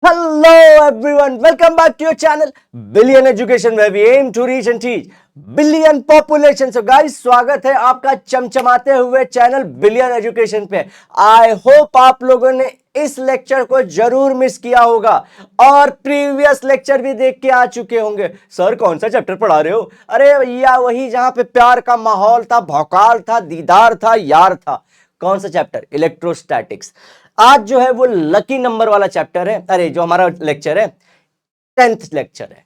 Hello everyone, welcome back to your channel Billion Education where we aim to reach and teach billion population. So guys, स्वागत है आपका चमचमाते हुए channel billion education पे। I hope आप लोगों ने इस लेक्चर को जरूर मिस किया होगा और प्रीवियस लेक्चर भी देख के आ चुके होंगे। सर कौन सा चैप्टर पढ़ा रहे हो? अरे भैया वही जहां पे प्यार का माहौल था, भौकाल था, दीदार था, यार था। कौन सा चैप्टर? इलेक्ट्रोस्टैटिक्स। आज जो है वो लकी नंबर वाला चैप्टर है। अरे जो हमारा लेक्चर है 10th लेक्चर है,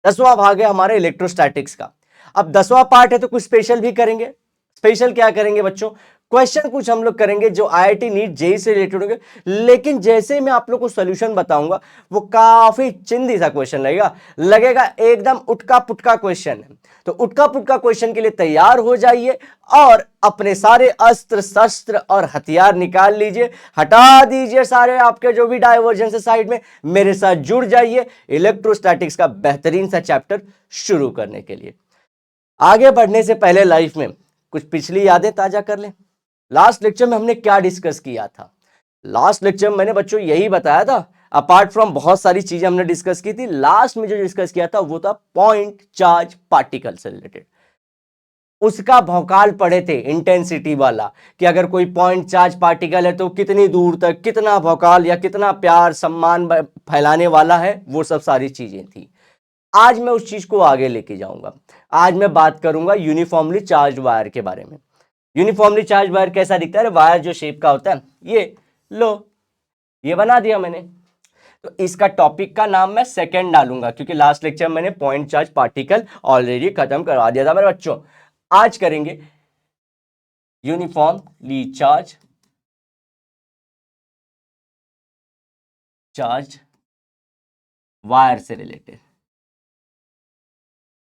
10वां भाग है हमारे इलेक्ट्रोस्टैटिक्स का। अब 10वां पार्ट है तो कुछ स्पेशल भी करेंगे। स्पेशल क्या करेंगे बच्चों? क्वेश्चन कुछ हम लोग करेंगे जो आईआईटी नीट जेईई से रिलेटेड होंगे, लेकिन जैसे मैं आप लोग को सॉल्यूशन बताऊंगा वो काफी चिंदी सा क्वेश्चन लगेगा एकदम उटका पुटका क्वेश्चन है। तो उटका पुटका क्वेश्चन के लिए तैयार हो जाइए और अपने सारे अस्त्र शस्त्र और हथियार निकाल लीजिए, हटा दीजिए सारे आपके जो भी डाइवर्जन है साइड में, मेरे साथ जुड़ जाइए इलेक्ट्रोस्टैटिक्स का बेहतरीन सा चैप्टर शुरू करने के लिए। आगे बढ़ने से पहले लाइफ में कुछ पिछली यादें ताजा कर लें। लास्ट लेक्चर में हमने क्या डिस्कस किया था? लास्ट लेक्चर में मैंने बच्चों यही बताया था, अपार्ट फ्रॉम बहुत सारी चीजें हमने डिस्कस की थी, लास्ट में जो डिस्कस किया था वो था पॉइंट चार्ज पार्टिकल से रिलेटेड। उसका भौकाल पढ़े थे, इंटेंसिटी वाला, कि अगर कोई पॉइंट चार्ज पार्टिकल है तो कितनी दूर तक कितना भौकाल या कितना प्यार सम्मान फैलाने वाला है, वो सब सारी चीजें थी। आज मैं उस चीज को आगे लेके जाऊंगा। आज मैं बात करूंगा यूनिफॉर्मली चार्ज वायर के बारे में। यूनिफॉर्मली चार्ज वायर कैसा दिखता है? वायर जो शेप का होता है, ये लो, ये बना दिया मैंने। तो इसका टॉपिक का नाम मैं सेकंड डालूंगा, क्योंकि लास्ट लेक्चर मैंने पॉइंट चार्ज पार्टिकल ऑलरेडी खत्म करवा दिया था मेरे बच्चों। आज करेंगे यूनिफॉर्मली चार्ज वायर से रिलेटेड।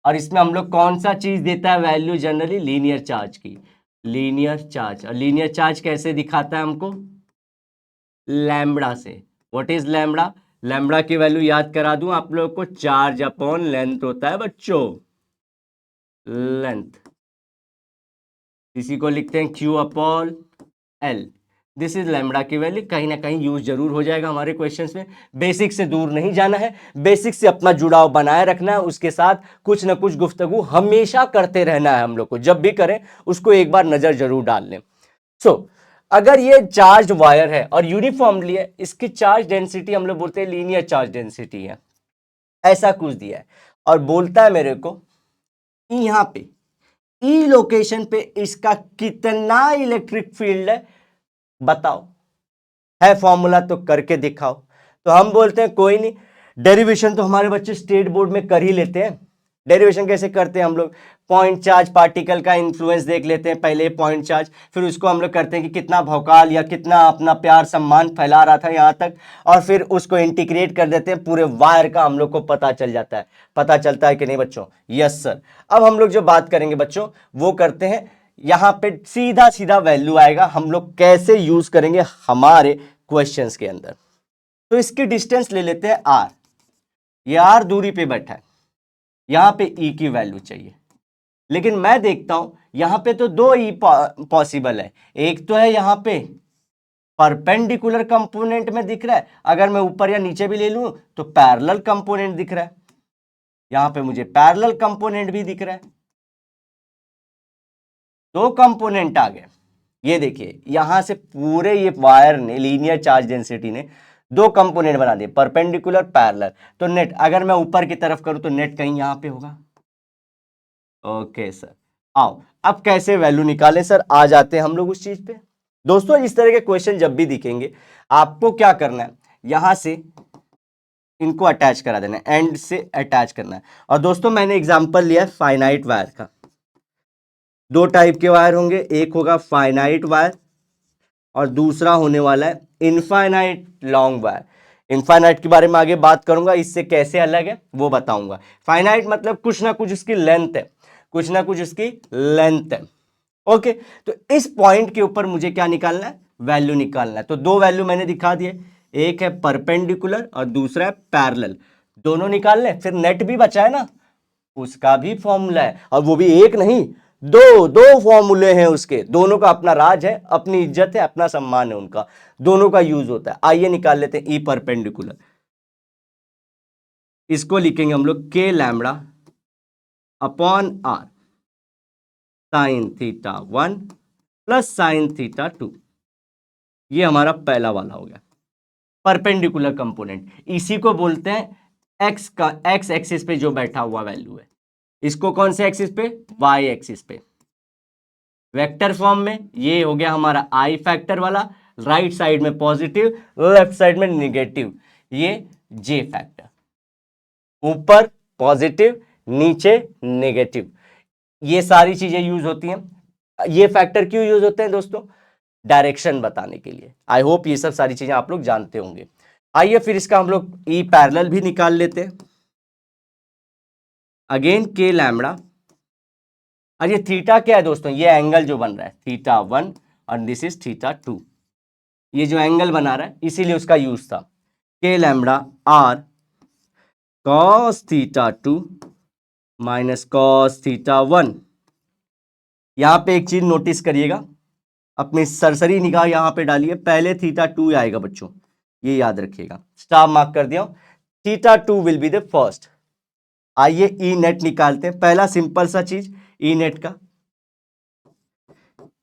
और इसमें हम लोग कौन सा चीज देता है वैल्यू? जनरली लीनियर चार्ज की। लीनियर चार्ज, और लीनियर चार्ज कैसे दिखाता है हमको? लैम्बडा से। What is lambda? लैम्बडा की वैल्यू याद करा दूं आप लोगों को, चार्ज अपॉन लेंथ होता है बच्चों। लेंथ, इसी को लिखते हैं Q upon L। This is lambda की वैल्यू। कहीं ना कहीं यूज जरूर हो जाएगा हमारे क्वेश्चंस में। बेसिक से दूर नहीं जाना है, बेसिक से अपना जुड़ाव बनाए रखना है, उसके साथ कुछ ना कुछ गुफ्तगू हमेशा करते रहना है हम लोग को। जब भी करें उसको एक बार नजर जरूर डाल लें। सो अगर ये चार्ज वायर है और यूनिफॉर्मली है, इसकी चार्ज डेंसिटी हम लोग बोलते हैं लीनियर चार्ज डेंसिटी है। ऐसा कुछ दिया है और बोलता है मेरे को यहां पे ई लोकेशन पे इसका कितना इलेक्ट्रिक फील्ड है बताओ। है फॉर्मूला तो करके दिखाओ। तो हम बोलते हैं कोई नहीं, डेरिवेशन तो हमारे बच्चे स्टेट बोर्ड में कर ही लेते हैं। डेरिवेशन कैसे करते हैं हम लोग? पॉइंट चार्ज पार्टिकल का इन्फ्लुएंस देख लेते हैं पहले, पॉइंट चार्ज, फिर उसको हम लोग करते हैं कि कितना भौकाल या कितना अपना प्यार सम्मान फैला रहा था यहाँ तक, और फिर उसको इंटीग्रेट कर देते हैं पूरे वायर का। हम लोग को पता चल जाता है। पता चलता है कि नहीं बच्चों? Yes sir. अब हम लोग जो बात करेंगे बच्चों वो करते हैं, यहां पे सीधा सीधा वैल्यू आएगा, हम लोग कैसे यूज करेंगे हमारे क्वेश्चंस के अंदर। तो इसकी डिस्टेंस ले लेते हैं r। ये r दूरी पे बैठा है, यहां पे e की वैल्यू चाहिए। लेकिन मैं देखता हूं यहां पे तो दो e पॉसिबल है। एक तो है यहां पे परपेंडिकुलर कंपोनेंट में दिख रहा है, अगर मैं ऊपर या नीचे भी ले लूं तो पैरेलल कंपोनेंट दिख रहा है। यहां पे मुझे पैरेलल कंपोनेंट भी दिख रहा है। दो कंपोनेंट आ गए। ये देखिए यहां से पूरे ये वायर ने, लीनियर चार्ज डेंसिटी ने दो कंपोनेंट बना दिए, परपेंडिकुलर पैरेलल। तो नेट अगर मैं ऊपर की तरफ करूं तो नेट कहीं यहां पे होगा। ओके सर, आओ अब कैसे वैल्यू निकालें सर? आ जाते हैं हम लोग उस चीज पे। दोस्तों इस तरह के क्वेश्चन जब भी दिखेंगे आपको क्या करना है, यहां से इनको अटैच करा देना है, एंड से अटैच करना है। और दोस्तों मैंने एग्जांपल लिया फाइनाइट वायर का। दो टाइप के वायर होंगे, एक होगा फाइनाइट वायर और दूसरा होने वाला है इनफाइनाइट लॉन्ग वायर। इनफाइनाइट के बारे में आगे बात करूंगा, इससे कैसे अलग है वो बताऊंगा। फाइनाइट मतलब कुछ ना कुछ इसकी लेंथ है, कुछ ना कुछ इसकी लेंथ है। ओके, तो इस पॉइंट के ऊपर मुझे क्या निकालना है? वैल्यू निकालना है। तो दो वैल्यू मैंने दिखा दिए, एक है परपेंडिकुलर और दूसरा है पैरेलल। दोनों निकाल लें, फिर नेट भी बचा है ना, उसका भी फॉर्मूला है, और वो भी एक नहीं, दो दो फॉर्मूले हैं उसके। दोनों का अपना राज है, अपनी इज्जत है, अपना सम्मान है उनका, दोनों का यूज होता है। आइए निकाल लेते हैं ई परपेंडिकुलर। इसको लिखेंगे हम लोग K lambda upon R sine theta 1 plus sine theta 2। ये हमारा पहला वाला हो गया परपेंडिकुलर कंपोनेंट। इसी को बोलते हैं एक्स का, एक्स एक्सिस पे जो बैठा हुआ वैल्यू है। इसको कौन से एक्सिस पे? वाई एक्सिस पे। वेक्टर फॉर्म में ये हो गया हमारा आई फैक्टर वाला, राइट साइड में पॉजिटिव, लेफ्ट साइड में निगेटिव, ये जे फैक्टर। ऊपर पॉजिटिव, नीचे नेगेटिव, ये सारी चीजें यूज होती हैं। ये फैक्टर क्यों यूज होते हैं दोस्तों? डायरेक्शन बताने के लिए। आई होप ये सब सारी चीजें आप लोग जानते होंगे। आइए फिर इसका हम लोग ई पैरेलल भी निकाल लेते हैं। अगेन के लैम्बडा, और ये थीटा क्या है दोस्तों? ये एंगल जो बन रहा है थीटा 1 और दिस इज थीटा 2। ये जो एंगल बना रहा है इसीलिए उसका यूज था। K lambda R cos theta 2 minus cos theta 1। यहां पे एक चीज नोटिस करिएगा, अपनी सरसरी निगाह यहां पे डालिए, पहले थीटा 2 आएगा बच्चों, ये याद रखिएगा, स्टार मार्क कर दिया। Theta 2 will be the first. आइए ई नेट निकालते हैं। पहला सिंपल सा चीज ई नेट का,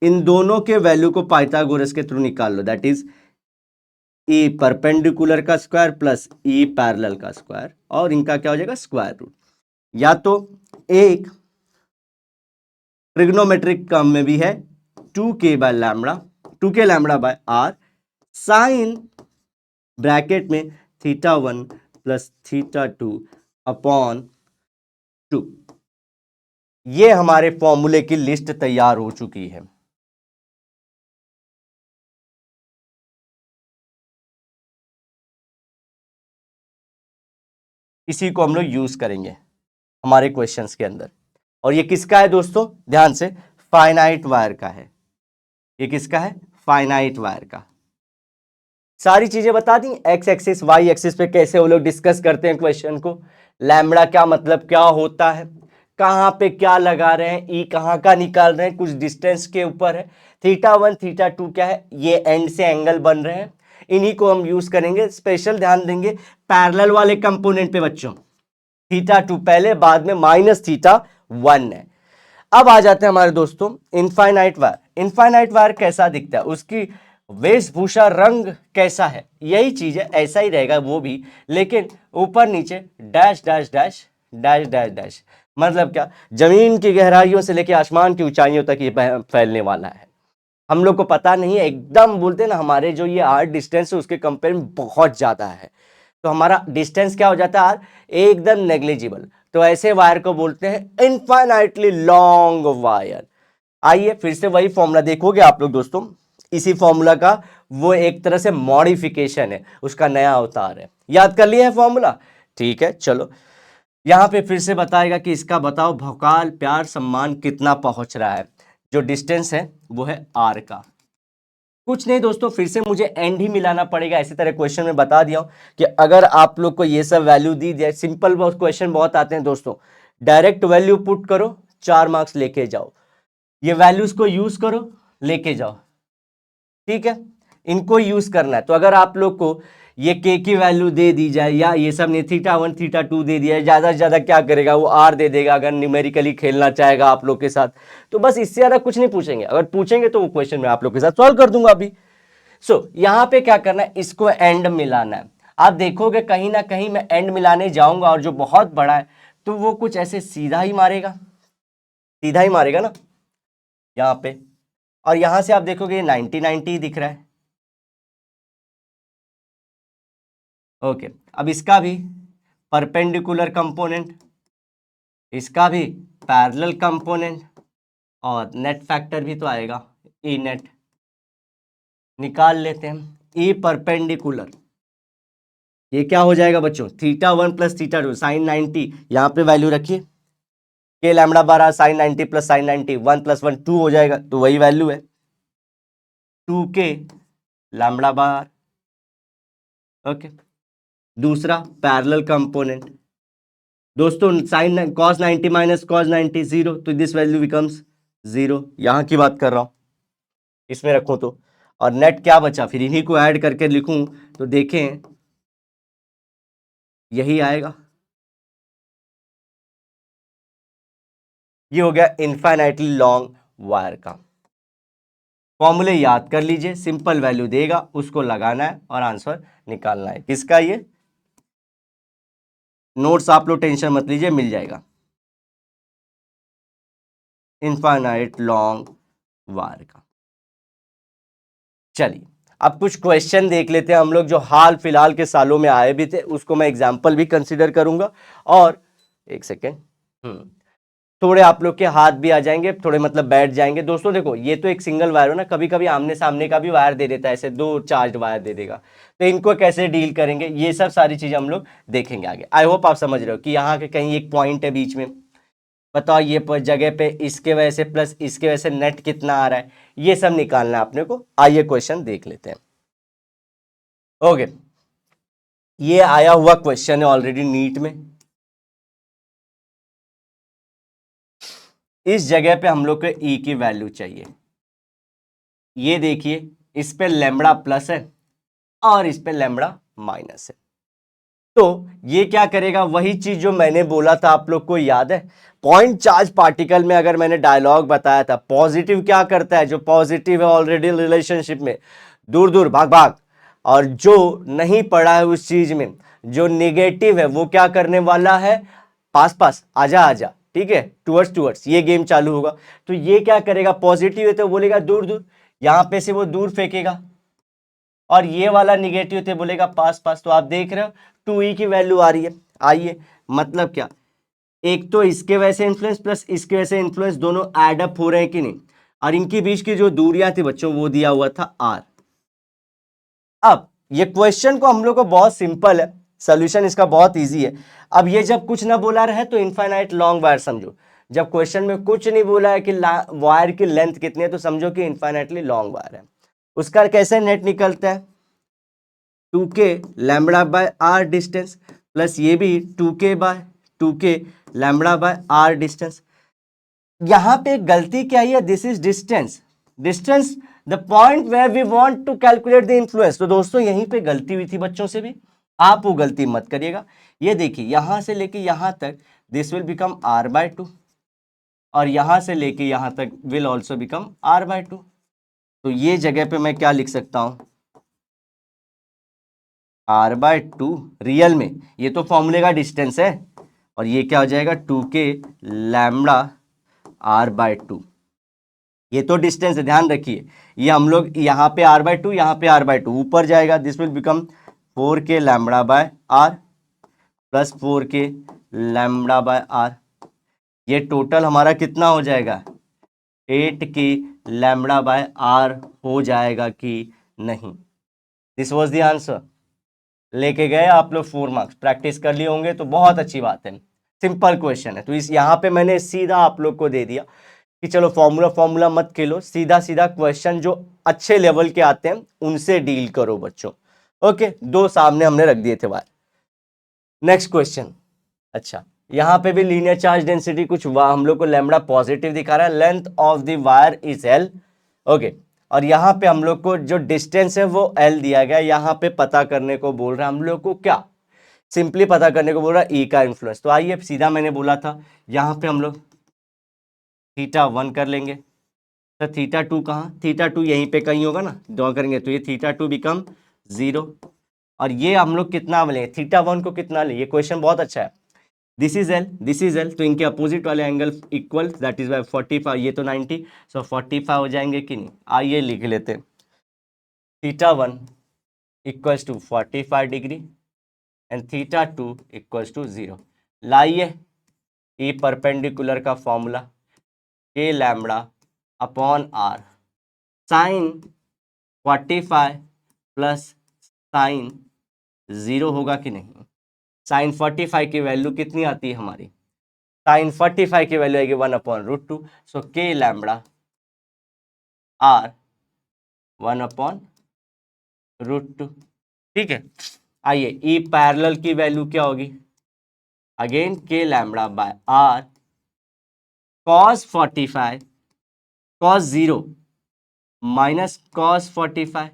इन दोनों के वैल्यू को पाइथागोरस के थ्रू निकाल लो। दैट इज ई परपेंडिकुलर का स्क्वायर प्लस ई पैरेलल का स्क्वायर, और इनका क्या हो जाएगा? Square root. या तो एक ट्रिग्नोमेट्रिक टर्म में भी है 2k by lambda, 2k lambda by R sine bracket में थीटा 1 प्लस थीटा 2 अपॉन 2। ये हमारे फॉर्मूले की लिस्ट तैयार हो चुकी है। इसी को हम लोग यूज करेंगे हमारे क्वेश्चंस के अंदर। और ये किसका है दोस्तों? ध्यान से, फाइनाइट वायर का है। ये किसका है? फाइनाइट वायर का। सारी चीजें बता दी, एक्स एक्सिस वाई एक्सिस पे कैसे वो लोग डिस्कस करते हैं क्वेश्चन को, लैम्बडा क्या मतलब क्या होता है, कहां पे क्या लगा रहे हैं, ई कहां का निकाल रहे हैं, कुछ डिस्टेंस के ऊपर है, थीटा 1 थीटा 2 क्या है, ये एंड से एंगल बन रहे हैं, इन्हीं को हम यूज करेंगे। स्पेशल ध्यान देंगे पैरेलल वाले कंपोनेंट पे बच्चों, थीटा 2 पहले, बाद में माइनस थीटा 1 है। अब आ जाते हैं हमारे दोस्तों इनफाइनाइट वायर। इनफाइनाइट वायर कैसा दिखता है, उसकी वेशभूषा, रंग कैसा है, यही चीज है, ऐसा ही रहेगा वो भी, लेकिन ऊपर नीचे dash dash dash dash dash dash. मतलब क्या? जमीन की गहराइयों से लेकर आसमान की ऊंचाइयों तक ये फैलने वाला है। हम लोग को पता नहीं है, एकदम बोलते हैं ना, हमारे जो ये आर डिस्टेंस है उसके कंपेयर में बहुत ज्यादा है, तो हमारा डिस्टेंस क्या हो जाता है? आर एकदम नेग्लिजिबल। तो ऐसे वायर को बोलते हैं इनफाइनाइटली लॉन्ग वायर। आइए फिर से वही फॉर्मूला देखोगे आप लोग दोस्तों, इसी फॉर्मूला का वो एक तरह से मॉडिफिकेशन है, उसका नया अवतार है। याद कर लिया है फॉर्मूला? ठीक है, चलो यहां पे फिर से बताएगा कि इसका बताओ भौकाल प्यार सम्मान कितना पहुंच रहा है। जो डिस्टेंस है वो है आर का। कुछ नहीं दोस्तों, फिर से मुझे एंड ही मिलाना पड़ेगा। ऐसी तरह क्वेश्चन में बता दिया हूं कि अगर आप लोग को ये सब वैल्यू दी जाए, सिंपल क्वेश्चन बहुत आते हैं दोस्तों, डायरेक्ट वैल्यू पुट करो, 4 मार्क्स लेके जाओ, ये वैल्यूज को यूज करो, लेके जाओ, ठीक है, इनको यूज करना है। तो अगर आप लोग को ये के की वैल्यू दे दी जाए, या ये सब ने थीटा 1 थीटा 2 दे दिया है, ज्यादा से ज्यादा क्या करेगा वो आर दे देगा, अगर न्यूमेरिकली खेलना चाहेगा आप लोग के साथ, तो बस इससे ज्यादा कुछ नहीं पूछेंगे। अगर पूछेंगे तो वो क्वेश्चन मैं आप लोग के साथ सॉल्व कर दूंगा अभी। सो यहां पे क्या करना है, इसको एंड मिलाना है। आप देखोगे कहीं ना कहीं मैं एंड मिलाने जाऊंगा और जो बहुत बड़ा है तो वो कुछ ऐसे सीधा ही मारेगा, सीधा ही मारेगा ना यहां पे, और यहां से आप देखोगे 90 90 दिख रहा है। ओके, अब इसका भी परपेंडिकुलर कंपोनेंट, इसका भी पैरेलल कंपोनेंट, और नेट फैक्टर भी तो आएगा, ई नेट निकाल लेते हैं। ई परपेंडिकुलर ये क्या हो जाएगा बच्चों? थीटा 1 प्लस थीटा 2 साइन 90, यहां पे वैल्यू रखिए, K lambda by R sine 90 plus sine 90, 1 plus 1 2 हो जाएगा, तो वही वैल्यू है 2k लैम्बडा बार। ओके, दूसरा पैरेलल कंपोनेंट दोस्तों, साइन कॉस 90 माइनस कॉस 90 0, तो दिस वैल्यू बिकम्स 0। यहां की बात कर रहा हूं, इसमें रखूं तो, और नेट क्या बचा, फिर इन्हीं को ऐड करके लिखूं तो देखें यही आएगा, ये हो गया इनफाइनाइटली लॉन्ग वायर का। फॉर्मूले याद कर लीजिए, सिंपल वैल्यू देगा उसको लगाना है और आंसर निकालना है। किसका? ये नोट्स आप लोग टेंशन मत लीजिए, मिल जाएगा। इनफाइनाइट लॉन्ग वायर का। चलिए अब कुछ क्वेश्चन देख लेते हैं हम लोग जो हाल फिलहाल के सालों में आए भी थे, उसको मैं एग्जाम्पल भी कंसीडर करूंगा। और एक सेकेंड, थोड़े आप लोग के हाथ भी आ जाएंगे, थोड़े मतलब बैठ जाएंगे। दोस्तों देखो, ये तो एक सिंगल वायर हो ना, कभी कभी आमने सामने का भी वायर दे देता है, ऐसे दो चार्ज वायर दे देगा, तो इनको कैसे डील करेंगे, ये सब सारी चीजें हम लोग देखेंगे आगे। आई होप आप समझ रहे हो कि यहाँ के कहीं एक पॉइंट है बीच में, बताओ ये जगह पे इसके वजह से प्लस इसके वजह से नेट कितना आ रहा है, ये सब निकालना है अपने को। आइए क्वेश्चन देख लेते हैं। ओके, ये आया हुआ क्वेश्चन है ऑलरेडी नीट में। इस जगह पे हम लोग को ई की वैल्यू चाहिए। ये देखिए, इस पे लैम्बडा प्लस है और इस पे लैम्बडा माइनस है। तो ये क्या करेगा, वही चीज जो मैंने बोला था, आप लोग को याद है, पॉइंट चार्ज पार्टिकल में अगर मैंने डायलॉग बताया था, पॉजिटिव क्या करता है, जो पॉजिटिव है ऑलरेडी रिलेशनशिप में, दूर दूर भाग भाग, और जो नहीं पड़ा है उस चीज में, जो निगेटिव है वो क्या करने वाला है, पास पास आजा आजा, ठीक है, टुवर्ड्स टुवर्ड्स, ये गेम चालू होगा। तो ये क्या करेगा, पॉजिटिव है तो बोलेगा दूर दूर, यहां पे से वो दूर फेंकेगा, और ये वाला निगेटिव थे बोलेगा पास पास। तो आप देख रहे हो 2e की वैल्यू आ रही है। आइए, मतलब क्या, एक तो इसके वजह से इन्फ्लुएंस प्लस इसके वजह से इन्फ्लुएंस, दोनों एड अप हो रहे हैं कि नहीं, और इनके बीच की जो दूरियां थी बच्चों, वो दिया हुआ था r। अब ये क्वेश्चन को हम लोग को बहुत सिंपल है, सोल्यूशन इसका बहुत इजी है। अब ये जब कुछ ना बोला रहे तो इनफाइनाइट लॉन्ग वायर समझो, जब क्वेश्चन में कुछ नहीं बोला है कि वायर की लेंथ कितनी है, तो समझो कि इनफाइनाइटली लॉन्ग वायर है। उसका कैसे नेट निकलता है, 2k lambda by R distance, plus ये भी 2k lambda by R distance. यहां पे गलती क्या है, this is distance, distance the point where we want to calculate the influence. तो दोस्तों यहीं पे गलती हुई थी बच्चों से भी, आप वो गलती मत करिएगा। ये देखिए, यहां से लेके यहां तक दिस विल बिकम r/2, और यहां से लेके यहां तक विल ऑल्सो बिकम r/2। तो ये जगह पे मैं क्या लिख सकता हूं, r/2 रियल में, ये तो फॉर्मूले का डिस्टेंस है, और ये क्या हो जाएगा 2k लैम्बडा r/2। ये तो डिस्टेंस है, ध्यान रखिए, ये हम लोग यहाँ पे r/2, यहाँ पे r/2 ऊपर जाएगा, this will become 4k lambda by r plus 4k lambda by r। ये टोटल हमारा कितना हो जाएगा, 8k लैम्बडा बाय r हो जाएगा कि नहीं। This was the answer. लेके गए आप लोग 4 मार्क्स, प्रैक्टिस कर लिए होंगे तो बहुत अच्छी बात है। सिंपल क्वेश्चन है, तो इस यहाँ पे मैंने सीधा आप लोग को दे दिया कि चलो फॉर्मूला फॉर्मूला मत खेलो, सीधा सीधा क्वेश्चन जो अच्छे लेवल के आते हैं उनसे डील करो बच्चों। ओके, दो सामने हमने रख दिए थे वायर। Next question. अच्छा, यहाँ पे भी लीनियर चार्ज डेंसिटी कुछ हम लोग को लैम्बडा पॉजिटिव दिखा रहा है, length of the wire is L. Okay, और यहाँ पे हम लोग को जो डिस्टेंस है वो एल दिया गया, यहाँ पे पता करने को बोल रहा है हम लोग को क्या, सिंपली पता करने को बोल रहा है ई का इन्फ्लुएंस। तो आइए सीधा मैंने बोला था, यहाँ पे हम लोग θ1 कर लेंगे, तो θ2 कहाँ, θ2 यहीं पे कहीं होगा ना, ड्रॉ करेंगे तो ये θ2 बिकम 0, और ये हम लोग कितना लेंगे, θ1 को कितना लेंगे, ये क्वेश्चन बहुत अच्छा है। This is L, this is L, तो इनके अपोजिट वाले angle equal, that is by 45, ये तो 90, सो 45 हो जाएंगे कि नहीं। आइए लिख लेते हैं, θ1 equals to 45 degree and θ2 equals to 0। लाइए ई परपेंडिकुलर का formula, K lambda upon R, sine 45 plus sine 0 होगा कि नहीं। साइन 45 की वैल्यू कितनी आती है हमारी, साइन 45 की वैल्यू आएगी 1/√2, सो के लैम्बडा आर 1/√2। ठीक है, आइए ई पैरेलल की वैल्यू क्या होगी, again K lambda by R cos 45 cos 0 minus cos 45,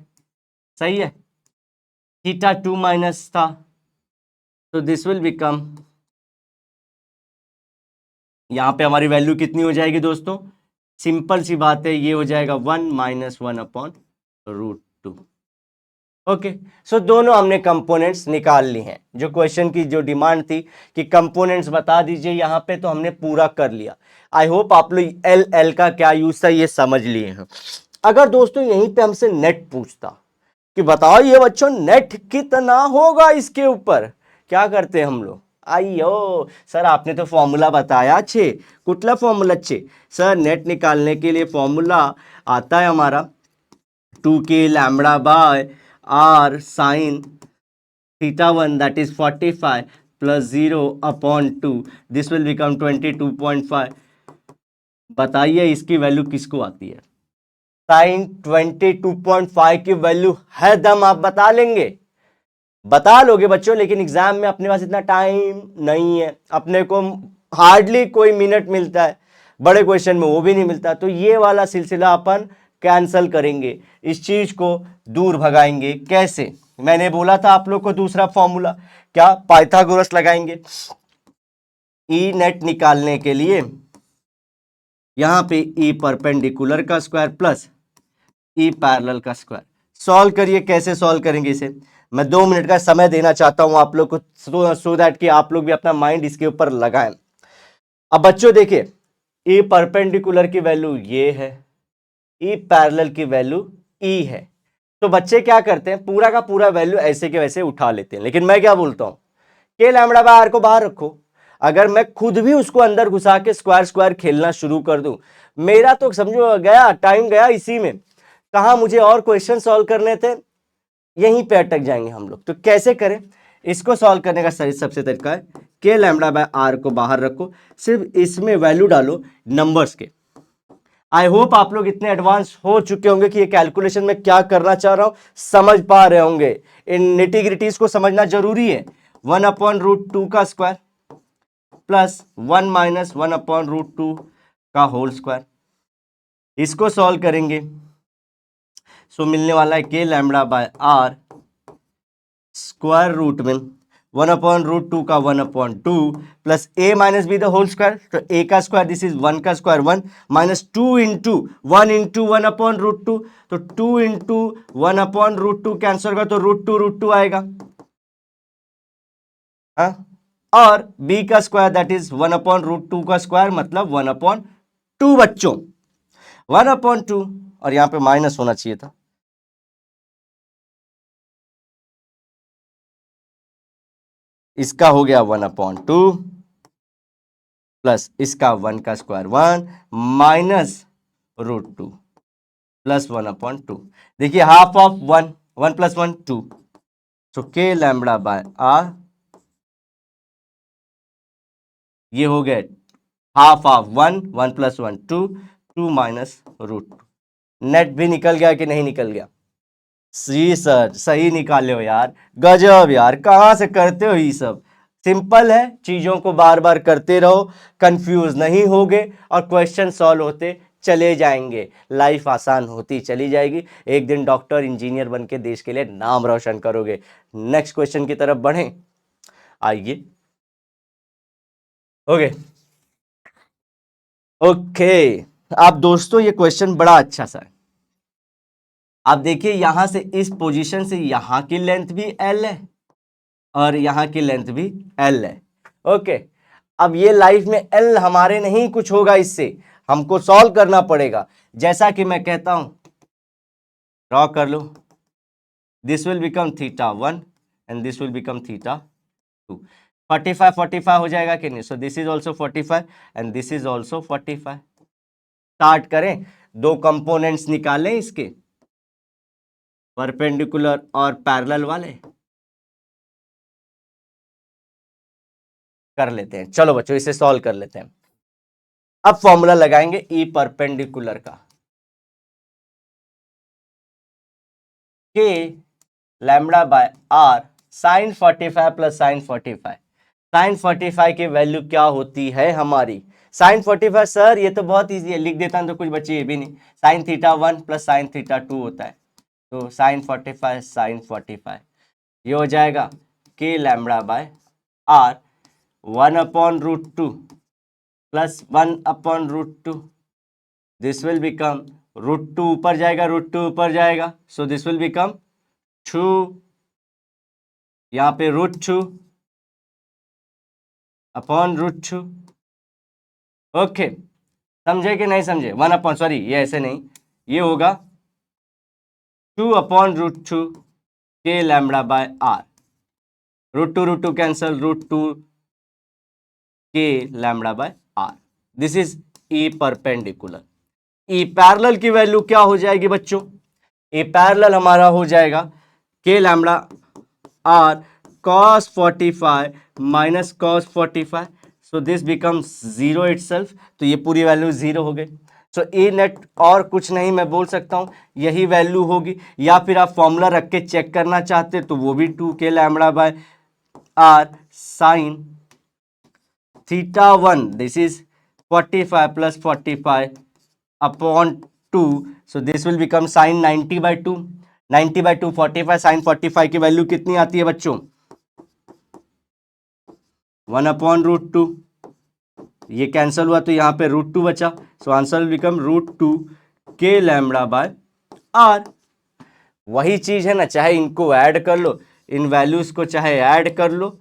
सही है, θ2 माइनस था, तो दिस विल बिकम यहाँ पे हमारी वैल्यू कितनी हो जाएगी दोस्तों, सिंपल सी बात है, ये हो जाएगा 1 - 1/√2। ओके, सो दोनों हमने कंपोनेंट्स निकाल ली हैं। जो क्वेश्चन की जो डिमांड थी कि कंपोनेंट्स बता दीजिए यहाँ पे, तो हमने पूरा कर लिया। आई होप आप लोग एल एल का क्या यूज था ये समझ लिए हैं। अगर दोस्तों यहीं पे हमसे नेट पूछता कि बताओ ये बच्चों नेट कितना होगा इसके ऊपर, क्या करते हम लोग, आइयो सर आपने तो फॉर्मूला बताया छे, कुटला फॉर्मूला छे सर, नेट निकालने के लिए फॉर्मूला आता है हमारा 2k lambda by r sin theta 1 that is 45 plus 0/2, this will become 22.5। बताइए इसकी वैल्यू किसको आती है, साइन 22.5 की वैल्यू है दम आप बता लेंगे, बता लोगे बच्चों, लेकिन एग्जाम में अपने पास इतना टाइम नहीं है, अपने को हार्डली कोई मिनट मिलता है, बड़े क्वेश्चन में वो भी नहीं मिलता। तो ये वाला सिलसिला अपन कैंसल करेंगे, इस चीज को दूर भगाएंगे। कैसे, मैंने बोला था आप लोग को दूसरा फॉर्मूला, क्या पाइथागोरस लगाएंगे। ई नेट निकालने के लिए यहां पे ई परपेंडिकुलर का स्क्वायर प्लस ई पैरेलल का स्क्वायर, सॉल्व करिए। कैसे सॉल्व करेंगे इसे, मैं 2 मिनट का समय देना चाहता हूं आप लोग को, सो दैट कि आप लोग भी अपना माइंड इसके ऊपर लगाएं। अब बच्चों देखिए, ई परपेंडिकुलर की वैल्यू ये है, ई पैरेलल की वैल्यू ई है। तो बच्चे क्या करते हैं, पूरा का पूरा वैल्यू ऐसे के वैसे उठा लेते हैं। लेकिन मैं क्या बोलता हूं, के लैम्बडा बाय आर को बाहर रखो। अगर मैं खुद भी उसको अंदर घुसा के स्क्वायर स्क्वायर खेलना शुरू कर दूं, मेरा तो समझो गया टाइम, गया इसी में। कहा मुझे और क्वेश्चन सॉल्व करने थे, यहीं पे अटक जाएंगे हम लोग। तो कैसे करें इसको सॉल्व करने का सही सबसे तरीका है, के लैम्बडा बाय आर को बाहर रखो, सिर्फ इसमें वैल्यू डालो नंबर्स के। आई होप आप लोग इतने एडवांस हो चुके होंगे कि ये कैलकुलेशन में क्या करना चाह रहा हूं समझ पा रहे होंगे। इन निटिग्रिटीज को समझना जरूरी है। 1/√2 का स्क्वायर प्लस 1 - 1/√2 का होल स्क्वायर, इसको सॉल्व करेंगे। सो मिलने वाला है K lambda by R square root में 1/√2 का 1/2 plus A minus B the whole square. तो ए का स्क्वायर दिस इज 1 का स्क्वायर 1 माइनस 2 इंटू 1 इंटू 1/√2, तो 2 इंटू 1/√2 कैंसल होगा तो √2 आएगा। हाँ, और b का स्क्वायर दैट इज 1/√2 का स्क्वायर मतलब 1/2 बच्चों, 1/2, और यहां पे माइनस होना चाहिए था। इसका हो गया 1/2 प्लस इसका 1 का स्क्वायर 1 माइनस √2 प्लस 1/2। देखिए हाफ ऑफ 1, 1 + 1 2, तो के लैम्बडा बाय आर ये हो गया हाफ ऑफ 1, 1 + 1 2, 2 माइनस √2। नेट भी निकल गया कि नहीं निकल गया, जी सर सही निकाले हो यार, गजब यार, कहां से करते हो ये सब। सिंपल है, चीजों को बार बार करते रहो, कंफ्यूज नहीं होगे और क्वेश्चन सॉल्व होते चले जाएंगे, लाइफ आसान होती चली जाएगी। एक दिन डॉक्टर इंजीनियर बन के देश के लिए नाम रोशन करोगे। नेक्स्ट क्वेश्चन की तरफ बढ़ें, आइए। ओके ओके, आप दोस्तों ये क्वेश्चन बड़ा अच्छा सा है। आप देखिए यहां से इस पोजीशन से यहां की लेंथ भी एल है और यहां की लेंथ भी एल है। ओके, अब ये लाइफ में एल हमारे नहीं कुछ होगा, इससे हमको सॉल्व करना पड़ेगा। जैसा कि मैं कहता हूं, ड्रॉ कर लो, this will become θ1 and this will become θ2। 45 45 हो जाएगा कि नहीं, so this is also 45 and this is also 45। Start करें, दो कंपोनेंट्स निकालें इसके, परपेंडिकुलर और पैरेलल वाले कर लेते हैं। चलो बच्चों इसे सॉल्व कर लेते हैं। अब फॉर्मूला लगाएंगे ई परपेंडिकुलर का, K lambda by R sine 45 plus sine 45। Sine 45 की वैल्यू क्या होती है हमारी, साइन 45 सर ये तो बहुत इजी है, लिख देता हूं तो कुछ बच्चे ये भी नहीं, साइन θ1 प्लस साइन θ2 होता है। तो साइन 45 साइन 45 ये हो जाएगा K lambda by R 1/√2 plus 1/√2, this will become √2 ऊपर जाएगा, √2 ऊपर जाएगा, सो दिस विल बिकम 2, यहाँ पे √2 अपॉन √2। ओके, समझे कि नहीं समझे? सॉरी ये ऐसे नहीं, ये होगा 2/√2 k lambda by r, √2 cancel, √2 k lambda by r। This is E perpendicular. E parallel की वैल्यू क्या हो जाएगी बच्चों? ए पैरेलल हमारा हो जाएगा k lambda r cos 45 minus cos 45, so this becomes 0 itself, तो ये पूरी वैल्यू 0 हो गई। सो ए नेट और कुछ नहीं मैं बोल सकता हूं, यही वैल्यू होगी। या फिर आप फॉर्मूला रख के चेक करना चाहते तो वो भी 2k lambda by r sine θ1, this is 45 plus 45 upon 2, so this will become sine 90/2, 90/2 45, sine 45 की वैल्यू कितनी आती है बच्चों? 1/√2, ये कैंसल हुआ तो यहाँ पे √2 बचा, so answer will become √2 k lambda by r। वही चीज है ना, चाहे इनको ऐड कर लो, इन वैल्यूज को चाहे ऐड कर लो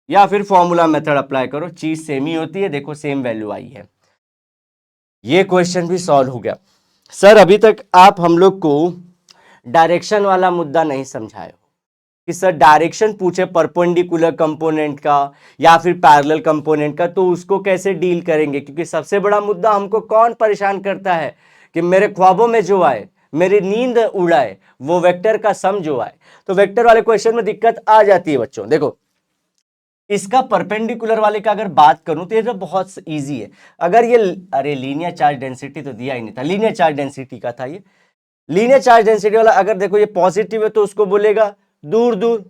या फिर फॉर्मूला मेथड अप्लाई करो, चीज सेम ही होती है। देखो सेम वैल्यू आई है। ये क्वेश्चन भी सॉल्व हो गया। सर अभी तक आप हम लोग को डायरेक्शन वाला मुद्दा नहीं समझाए हो कि सर डायरेक्शन पूछे परपेंडिकुलर कंपोनेंट का या फिर पैरेलल कंपोनेंट का, तो उसको कैसे डील करेंगे? क्योंकि सबसे बड़ा मुद्दा हमको कौन परेशान करता है कि मेरे ख्वाबों में जो आए, मेरी नींद उड़ाए, वो वेक्टर का सम जो आए। तो वेक्टर वाले क्वेश्चन में दिक्कत आ जाती है बच्चों। देखो इसका परपेंडिकुलर वाले का अगर बात करूं तो ये तो बहुत इजी है। अगर ये, अरे लीनियर चार्ज डेंसिटी तो दिया ही नहीं था, लीनियर चार्ज डेंसिटी का था ये। लीनियर चार्ज डेंसिटी वाला अगर देखो ये पॉजिटिव है तो उसको बोलेगा दूर दूर,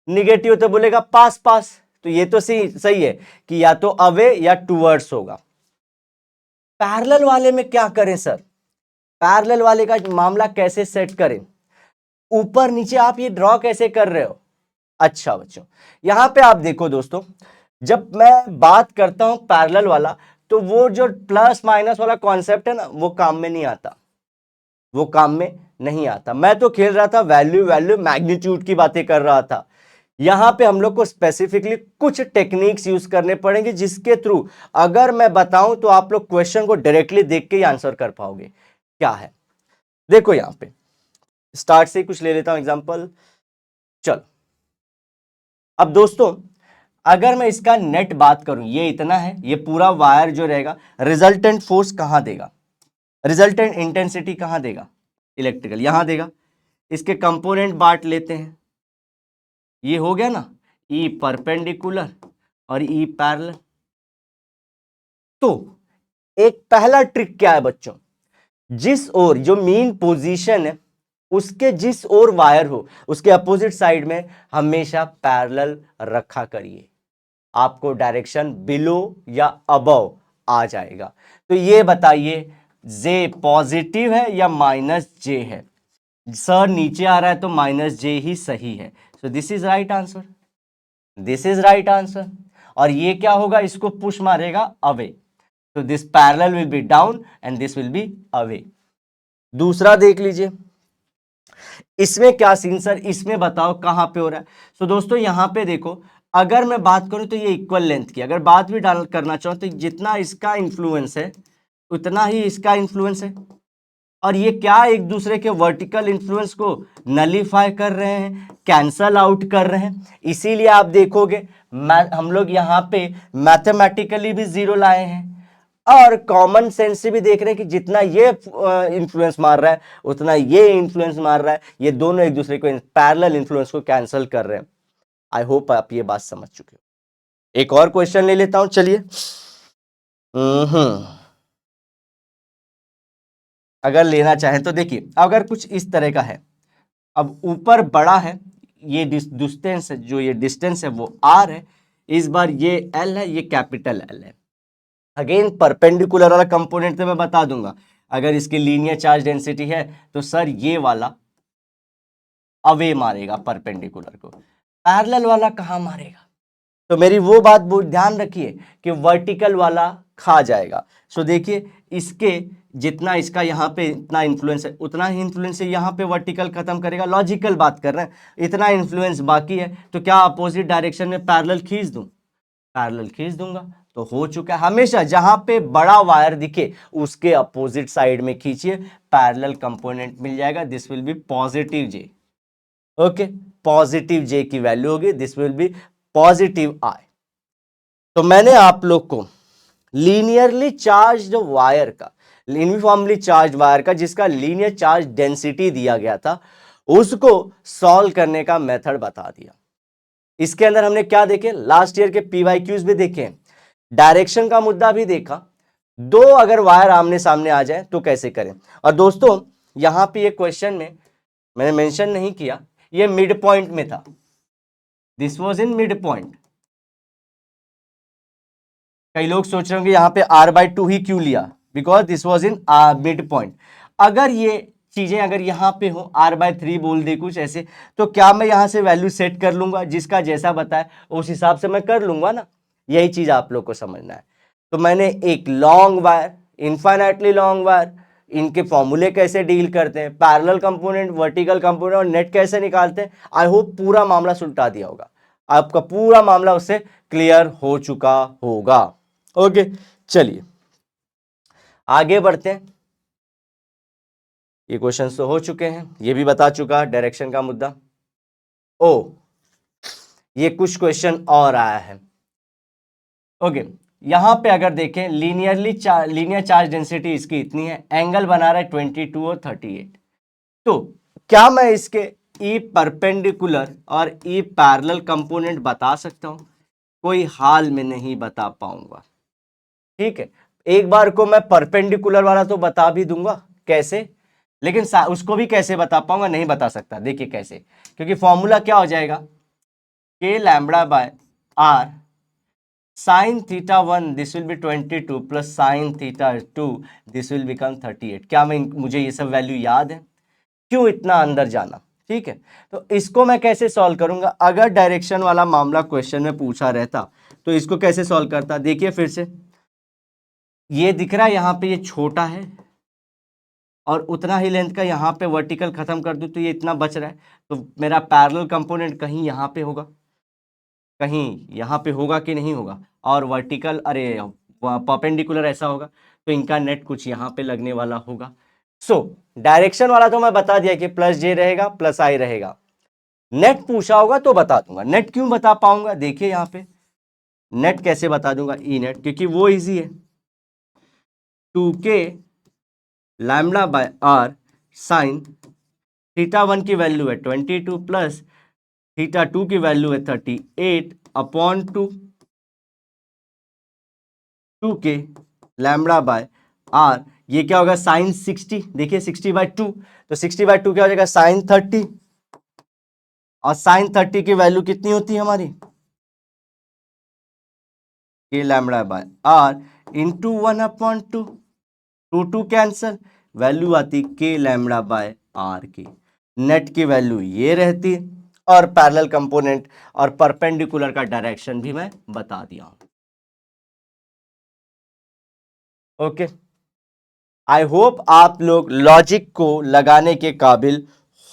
निगेटिव तो बोलेगा पास पास। तो ये तो सही है कि या तो अवे या टूवर्ड्स होगा। पैरेलल वाले में क्या करें सर? पैरेलल वाले का मामला कैसे सेट करें? ऊपर नीचे आप ये ड्रॉ कैसे कर रहे हो? अच्छा बच्चों, यहां पे आप देखो दोस्तों, जब मैं बात करता हूं पैरेलल वाला तो वो जो प्लस माइनस वाला कॉन्सेप्ट है ना, वो काम में नहीं आता, वो काम में नहीं आता। मैं तो खेल रहा था वैल्यू वैल्यू मैग्नीट्यूड की बातें कर रहा था। यहां पे हम लोग को स्पेसिफिकली कुछ टेक्निक्स यूज करने पड़ेंगे जिसके थ्रू अगर मैं बताऊं तो आप लोग क्वेश्चन को डायरेक्टली देख के ही आंसर कर पाओगे। क्या है देखो, यहां पे स्टार्ट से कुछ ले लेता हूं एग्जांपल। चलो अब दोस्तों, अगर मैं इसका नेट बात करूं, ये इतना है, ये पूरा वायर जो रहेगा, रिजल्टेंट फोर्स कहां देगा, रिजल्टेंट इंटेंसिटी कहां देगा? इलेक्ट्रिकल यहां देगा। इसके कंपोनेंट बांट लेते हैं, ये हो गया ना, ई परपेंडिकुलर और ई पैरेलल। तो एक पहला ट्रिक क्या है बच्चों, जिस ओर जो मेन पोजीशन है उसके जिस ओर वायर हो उसके अपोजिट साइड में हमेशा पैरेलल रखा करिए, आपको डायरेक्शन बिलो या अबव आ जाएगा। तो ये बताइए जे पॉजिटिव है या माइनस जे है? सर नीचे आ रहा है तो माइनस जे ही सही है, सो this is right answer, this is right answer. और ये क्या होगा, इसको पुश मारेगा अवे, तो this parallel will be down and this will be away. दूसरा देख लीजिए, इसमें क्या सीन सर, इसमें बताओ कहां पे हो रहा है? सो दोस्तों यहां पे देखो, अगर मैं बात करूं तो ये इक्वल लेंथ की, अगर बात भी डाल करना चाहूं तो जितना इसका इंफ्लुएंस है उतना ही इसका इंफ्लुएंस है, और ये क्या एक दूसरे के वर्टिकल इंफ्लुएंस को नलीफाई कर रहे हैं, कैंसल आउट कर रहे हैं। इसीलिए आप देखोगे हम लोग यहाँ पे मैथमेटिकली भी जीरो लाए हैं और कॉमन सेंस से भी देख रहे हैं कि जितना ये इन्फ्लुएंस मार रहा है उतना ये इन्फ्लुएंस मार रहा है, ये दोनों एक दूसरे को पैरेलल इन्फ्लुएंस को कैंसल कर रहे हैं। आई होप आप ये बात समझ चुके हो। एक और क्वेश्चन ले लेता हूं, चलिए। अगर लेना चाहें तो देखिए, अगर कुछ इस तरह का है, अब ऊपर बड़ा है, ये डिस्टेंस है, जो ये डिस्टेंस है वो r है, इस बार ये l है, ये कैपिटल L है। अगेन परपेंडिकुलर वाला कंपोनेंट तो मैं बता दूंगा, अगर इसकी लीनियर चार्ज डेंसिटी है तो सर ये वाला अवे मारेगा परपेंडिकुलर को, पैरेलल वाला कहां मारेगा? तो मेरी वो बात ध्यान रखिए कि वर्टिकल वाला खा जाएगा। सो देखिए इसके जितना इसका यहाँ पे इतना इन्फ्लुएंस है उतना ही इन्फ्लुएंस है यहाँ पे वर्टिकल खत्म करेगा। लॉजिकल बात कर रहे हैं, इतना इन्फ्लुएंस बाकी है तो क्या अपोजिट डायरेक्शन में पैरेलल खींच दूं, पैरेलल खींच दूंगा तो हो चुका है। हमेशा जहां पे बड़ा वायर दिखे उसके अपोजिट साइड में खींचिए, पैरेलल कंपोनेंट मिल जाएगा। This will be positive J. Okay, positive J की वैल्यू होगी, this will be positive I. तो मैंने आप लोग को लीनियरली चार्ज वायर का, यूनिफॉर्मली चार्ज वायर का जिसका लीनियर चार्ज डेंसिटी दिया गया था उसको सॉल्व करने का मेथड बता दिया। इसके अंदर हमने क्या देखे, लास्ट ईयर के पीवाईक्यूज भी देखे, डायरेक्शन का मुद्दा भी देखा, दो अगर वायर आमने सामने आ जाए तो कैसे करें। और दोस्तों यहां पे ये क्वेश्चन में मैंने मेंशन नहीं किया, ये मिड पॉइंट में था, this was in mid point. कई लोग सोच रहे होंगे यहां पे r/2 ही क्यों लिया, because this was in mid point. अगर ये चीजें अगर यहां पे हो r/3 बोल दे कुछ ऐसे, तो क्या मैं यहां से वैल्यू सेट कर लूंगा, जिसका जैसा बताए उस हिसाब से मैं कर लूंगा ना, यही चीज आप लोग को समझना है। तो मैंने एक long wire, infinitely long wire, इनके फॉर्मूले कैसे डील करते हैं, पैरेलल कंपोनेंट, वर्टिकल कंपोनेंट और नेट कैसे निकालते हैं, आई होप पूरा मामला सुलटा दिया होगा, आपका पूरा मामला उससे क्लियर हो चुका होगा। ओके चलिए आगे बढ़ते हैं। ये क्वेश्चन तो हो चुके हैं, ये भी बता चुका डायरेक्शन का मुद्दा। ओ ये कुछ क्वेश्चन और आया है। ओके यहां पे अगर देखें लीनियर चार्ज डेंसिटी इसकी इतनी है, एंगल बना रहा है 22 और 38, तो क्या मैं इसके ई परपेंडिकुलर और ई पैरेलल कंपोनेंट बता सकता हूं? कोई हाल में नहीं बता पाऊंगा। ठीक है, एक बार को मैं परपेंडिकुलर वाला तो बता भी दूंगा कैसे, लेकिन उसको भी कैसे बता पाऊंगा नहीं बता सकता। देखिए कैसे, क्योंकि फॉर्मूला क्या हो जाएगा, K lambda by R sine theta 1 this will be 22 plus sine theta 2 this will become 38। क्या मुझे ये सब वैल्यू याद है, क्यों इतना अंदर जाना। ठीक है, तो इसको मैं कैसे सॉल्व करूंगा, अगर डायरेक्शन वाला मामला क्वेश्चन में पूछा रहता तो इसको कैसे सॉल्व करता। देखिए फिर से ये दिख रहा है यहाँ पे ये छोटा है और उतना ही लेंथ का यहाँ पे वर्टिकल खत्म कर दूं तो ये इतना बच रहा है, तो मेरा पैरेलल कंपोनेंट कहीं यहाँ पे होगा, कहीं यहाँ पे होगा कि नहीं होगा, और वर्टिकल अरे परपेंडिकुलर ऐसा होगा तो इनका नेट कुछ यहाँ पे लगने वाला होगा। सो डायरेक्शन वाला तो मैं बता दिया कि प्लस जे रहेगा प्लस आई रहेगा। नेट पूछा होगा तो बता दूंगा, नेट क्यों बता पाऊंगा, देखिए यहाँ पे नेट कैसे बता दूंगा, ई नेट, क्योंकि वो इजी है, 2k lambda by R sine theta 1 की वैल्यू है 22 प्लस थीटा 2 की वैल्यू है 38 upon 2k lambda by are, ये क्या होगा साइन 60, देखिए 60/2, तो 60/2 क्या हो जाएगा साइन 30, और साइन 30 की वैल्यू कितनी होती है हमारी, K lambda by R into 1/2, 2 cancel, value आती के लैम्बडा बाय आर की, नेट की वैल्यू ये रहती, और पैरेलल कंपोनेंट और परपेंडिकुलर का डायरेक्शन भी मैं बता दिया हूं। ओके आई होप आप लोग लॉजिक को लगाने के काबिल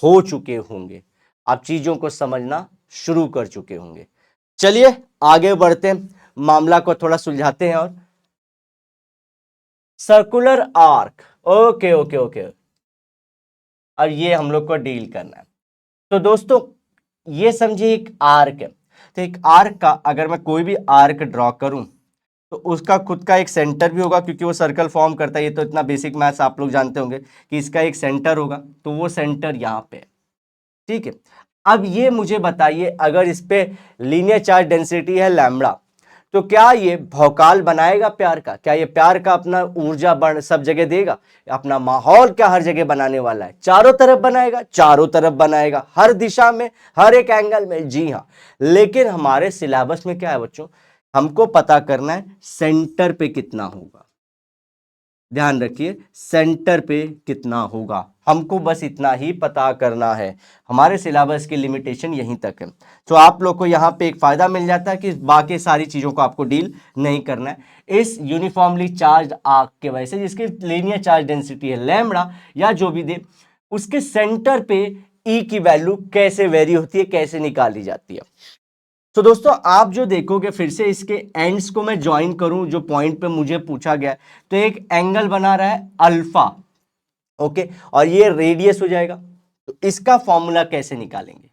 हो चुके होंगे, आप चीजों को समझना शुरू कर चुके होंगे। चलिए आगे बढ़ते हैं, मामला को थोड़ा सुलझाते हैं। और circular arc, okay okay okay, और ये हम लोग को डील करना है। तो दोस्तों ये समझिए एक आर्क है, तो एक आर्क का अगर मैं कोई भी आर्क ड्रॉ करूं तो उसका खुद का एक सेंटर भी होगा, क्योंकि वो सर्कल फॉर्म करता है, ये तो इतना बेसिक मैथ्स आप लोग जानते होंगे कि इसका एक सेंटर होगा, तो वो सेंटर यहाँ पे है। ठीक है, अब ये मुझे बताइए अगर इस पे लीनियर चार्ज डेंसिटी है लैम्बडा, तो क्या ये भौकाल बनाएगा प्यार का, क्या ये प्यार का अपना ऊर्जा बढ़ सब जगह देगा, अपना माहौल क्या हर जगह बनाने वाला है, चारों तरफ बनाएगा, चारों तरफ बनाएगा, हर दिशा में, हर एक एंगल में, जी हाँ। लेकिन हमारे सिलेबस में क्या है बच्चों, हमको पता करना है सेंटर पे कितना होगा, ध्यान रखिए सेंटर पे कितना होगा, हमको बस इतना ही पता करना है। हमारे सिलेबस की लिमिटेशन यहीं तक है। तो आप लोग को यहाँ पे एक फायदा मिल जाता है कि बाकी सारी चीज़ों को आपको डील नहीं करना है। इस यूनिफॉर्मली चार्ज आर्क के वजह से जिसकी लीनियर चार्ज डेंसिटी है लैम्बडा या जो भी दे, उसके सेंटर पे ई की वैल्यू कैसे वेरी होती है, कैसे निकाली जाती है। तो दोस्तों आप जो देखोगे, फिर से इसके एंड्स को मैं ज्वाइन करूं जो पॉइंट पे मुझे पूछा गया, तो एक एंगल बना रहा है अल्फा, ओके, और ये रेडियस हो जाएगा। तो इसका फॉर्मूला कैसे निकालेंगे?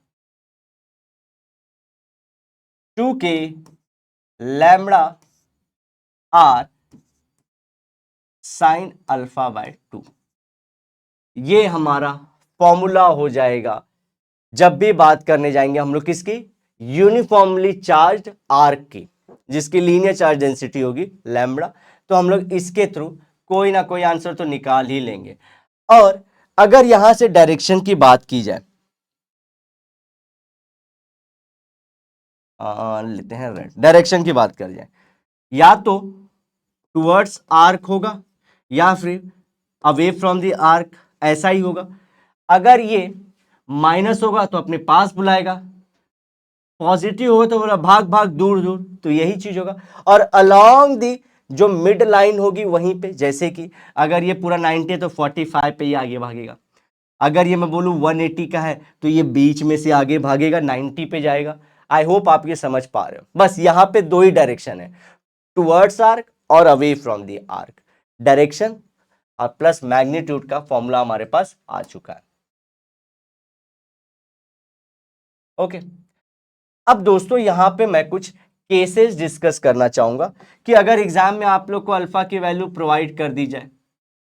2k lambda R sine alpha by 2, ये हमारा फॉर्मूला हो जाएगा जब भी बात करने जाएंगे हम लोग किसकी, यूनिफॉर्मली चार्ज आर्क की, जिसकी लीनियर चार्ज डेंसिटी होगी लैम्बडा। तो हम लोग इसके थ्रू कोई ना कोई आंसर तो निकाल ही लेंगे। और अगर यहां से डायरेक्शन की बात की जाए, लेते हैं रेड, डायरेक्शन की बात कर जाए, या तो टुवर्ड्स आर्क होगा या फिर अवे फ्रॉम द आर्क, ऐसा ही होगा। अगर ये माइनस होगा तो अपने पास बुलाएगा, पॉजिटिव होगा तो बोला भाग भाग दूर दूर, तो यही चीज होगा। और अलोंग दी जो मिड लाइन होगी वहीं पे, जैसे कि अगर ये पूरा 90 है तो 45 पे ये आगे भागेगा। अगर ये मैं बोलूं 180 का है तो ये बीच में से आगे भागेगा, 90 पे जाएगा। आई होप आप ये समझ पा रहे हो। बस यहां पे दो ही डायरेक्शन है, टुवर्ड्स आर्क और away from the arc. Direction और प्लस मैग्नीट्यूड का फॉर्मूला हमारे पास आ चुका है। ओके, अब दोस्तों यहां पे मैं कुछ केसेस डिस्कस करना चाहूंगा कि अगर एग्जाम में आप लोग को अल्फा की वैल्यू प्रोवाइड कर दी जाए,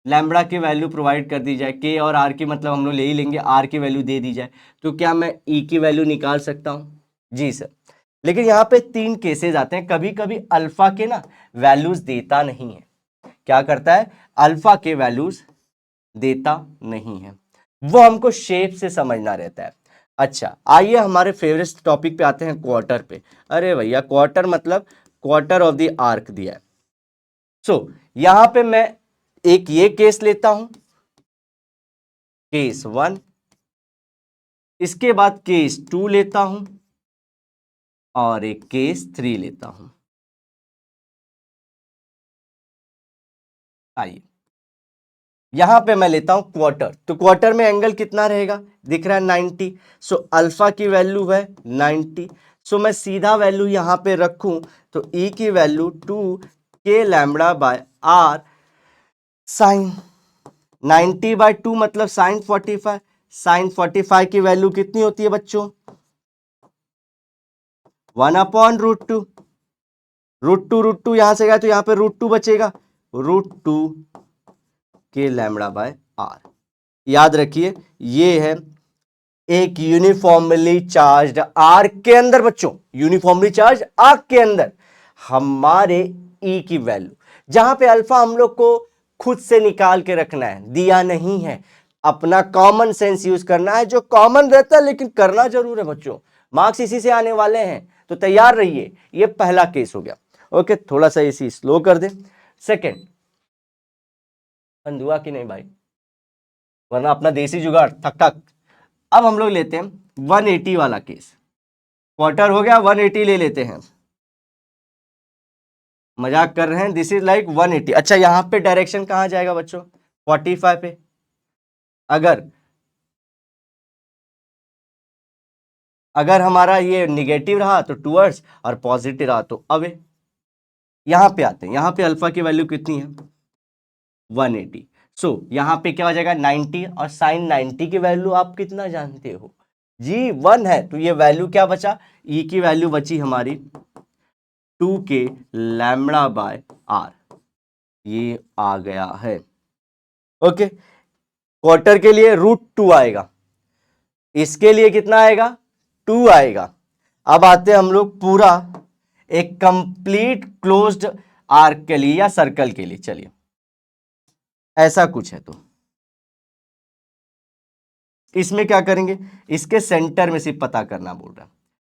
लैम्बडा की वैल्यू प्रोवाइड कर दी जाए, के और आर की मतलब हम लोग ले ही लेंगे, आर की वैल्यू दे दी जाए, तो क्या मैं ई की वैल्यू निकाल सकता हूं? जी सर। लेकिन यहाँ पे तीन केसेस आते हैं। कभी कभी अल्फा के ना वैल्यूज देता नहीं है। क्या करता है? अल्फा के वैल्यूज देता नहीं है, वो हमको शेप से समझना रहता है। अच्छा, आइए हमारे फेवरेट टॉपिक पे आते हैं, क्वार्टर पे। अरे भैया, क्वार्टर मतलब क्वार्टर ऑफ द आर्क दिया है। सो यहां पे मैं एक ये केस लेता हूं, केस 1, इसके बाद केस 2 लेता हूं और एक केस 3 लेता हूं। आइए यहां पे मैं लेता हूं क्वार्टर। तो क्वार्टर में एंगल कितना रहेगा? दिख रहा है 90। सो अल्फा की वैल्यू है 90। सो मैं सीधा वैल्यू यहां पे रखूं तो ई की value 2k lambda by R sine 90/2 मतलब साइन 45। साइन 45 की वैल्यू कितनी होती है बच्चों? 1/√2। √2 यहां से गया तो यहां पे √2 बचेगा, √2 के लैम्बडा बाय आर। याद रखिए ये है एक यूनिफॉर्मली चार्ज्ड आर्क के अंदर, बच्चों यूनिफॉर्मली चार्ज आर्क के अंदर हमारे ई की वैल्यू, जहां पे अल्फा हम लोग को खुद से निकाल के रखना है, दिया नहीं है। अपना कॉमन सेंस यूज करना है, जो कॉमन रहता है लेकिन करना जरूर है बच्चों, मार्क्स इसी से आने वाले हैं, तो तैयार रहिए। ये पहला केस हो गया। ओके, थोड़ा सा इसी स्लो कर दे। सेकेंड, बंदुआ की नहीं भाई, वरना अपना देसी जुगाड़ ठक ठक। अब हम लोग लेते हैं 180 वाला केस। क्वार्टर हो गया, 180 ले लेते हैं। मजाक कर रहे हैं, दिस इज लाइक 180। अच्छा, यहां पे डायरेक्शन कहां जाएगा बच्चों? 45 पे। अगर अगर हमारा ये निगेटिव रहा तो टूवर्ड्स और पॉजिटिव रहा तो अवे। यहां पे आते हैं, यहां पे अल्फा की वैल्यू कितनी है? 180। सो यहां पे क्या हो जाएगा? 90। और साइन 90 की वैल्यू आप कितना जानते हो जी? 1 है। तो ये वैल्यू क्या बचा? ई की वैल्यू बची हमारी 2k लैम्बडा बाय आर, ये आ गया है। ओके, क्वार्टर के लिए √2 आएगा, इसके लिए कितना आएगा? 2 आएगा। अब आते हैं हम लोग पूरा एक कंप्लीट क्लोज्ड आर्क के लिए या सर्कल के लिए। चलिए, ऐसा कुछ है तो इसमें क्या करेंगे? इसके सेंटर में से पता करना बोल रहा है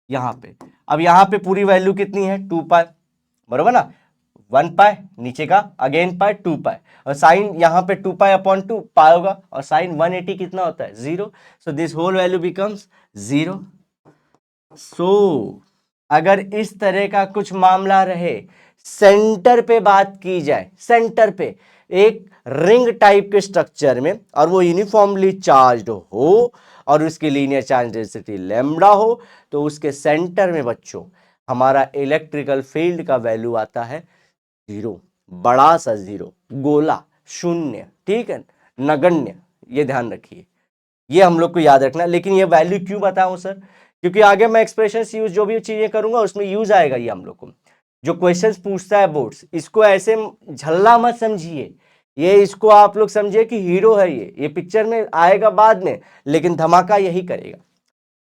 यहां पे। अब यहां पे पूरी वैल्यू कितनी है? 2 पाई, बरोबर ना? 1 पाई, नीचे का अगेन पाई 2 पाई, और साइन यहाँ पे 2 पाई अपॉन 2 पाई होगा, और साइन 180 कितना होता है 0, so this whole value becomes 0। So अगर इस तरह का कुछ मामला रहे, सेंटर पे बात की जाए, सेंटर पे एक रिंग टाइप के स्ट्रक्चर में, और वो यूनिफॉर्मली चार्ज्ड हो और उसकी लीनियर चार्ज डेंसिटी लैम्बडा हो, तो उसके सेंटर में बच्चों हमारा इलेक्ट्रिकल फील्ड का वैल्यू आता है 0, बड़ा सा 0, गोला, शून्य, ठीक है, नगण्य। ये ध्यान रखिए, ये हम लोग को याद रखना। लेकिन ये वैल्यू क्यों बताऊं सर, क्योंकि आगे मैं एक्सप्रेशन यूज जो भी चीजें करूंगा उसमें यूज आएगा। ये हम लोग को जो क्वेश्चंस पूछता है बोर्ड्स, इसको ऐसे झल्ला मत समझिए, ये इसको आप लोग समझिए कि हीरो है, ये पिक्चर में आएगा बाद में, लेकिन धमाका यही करेगा।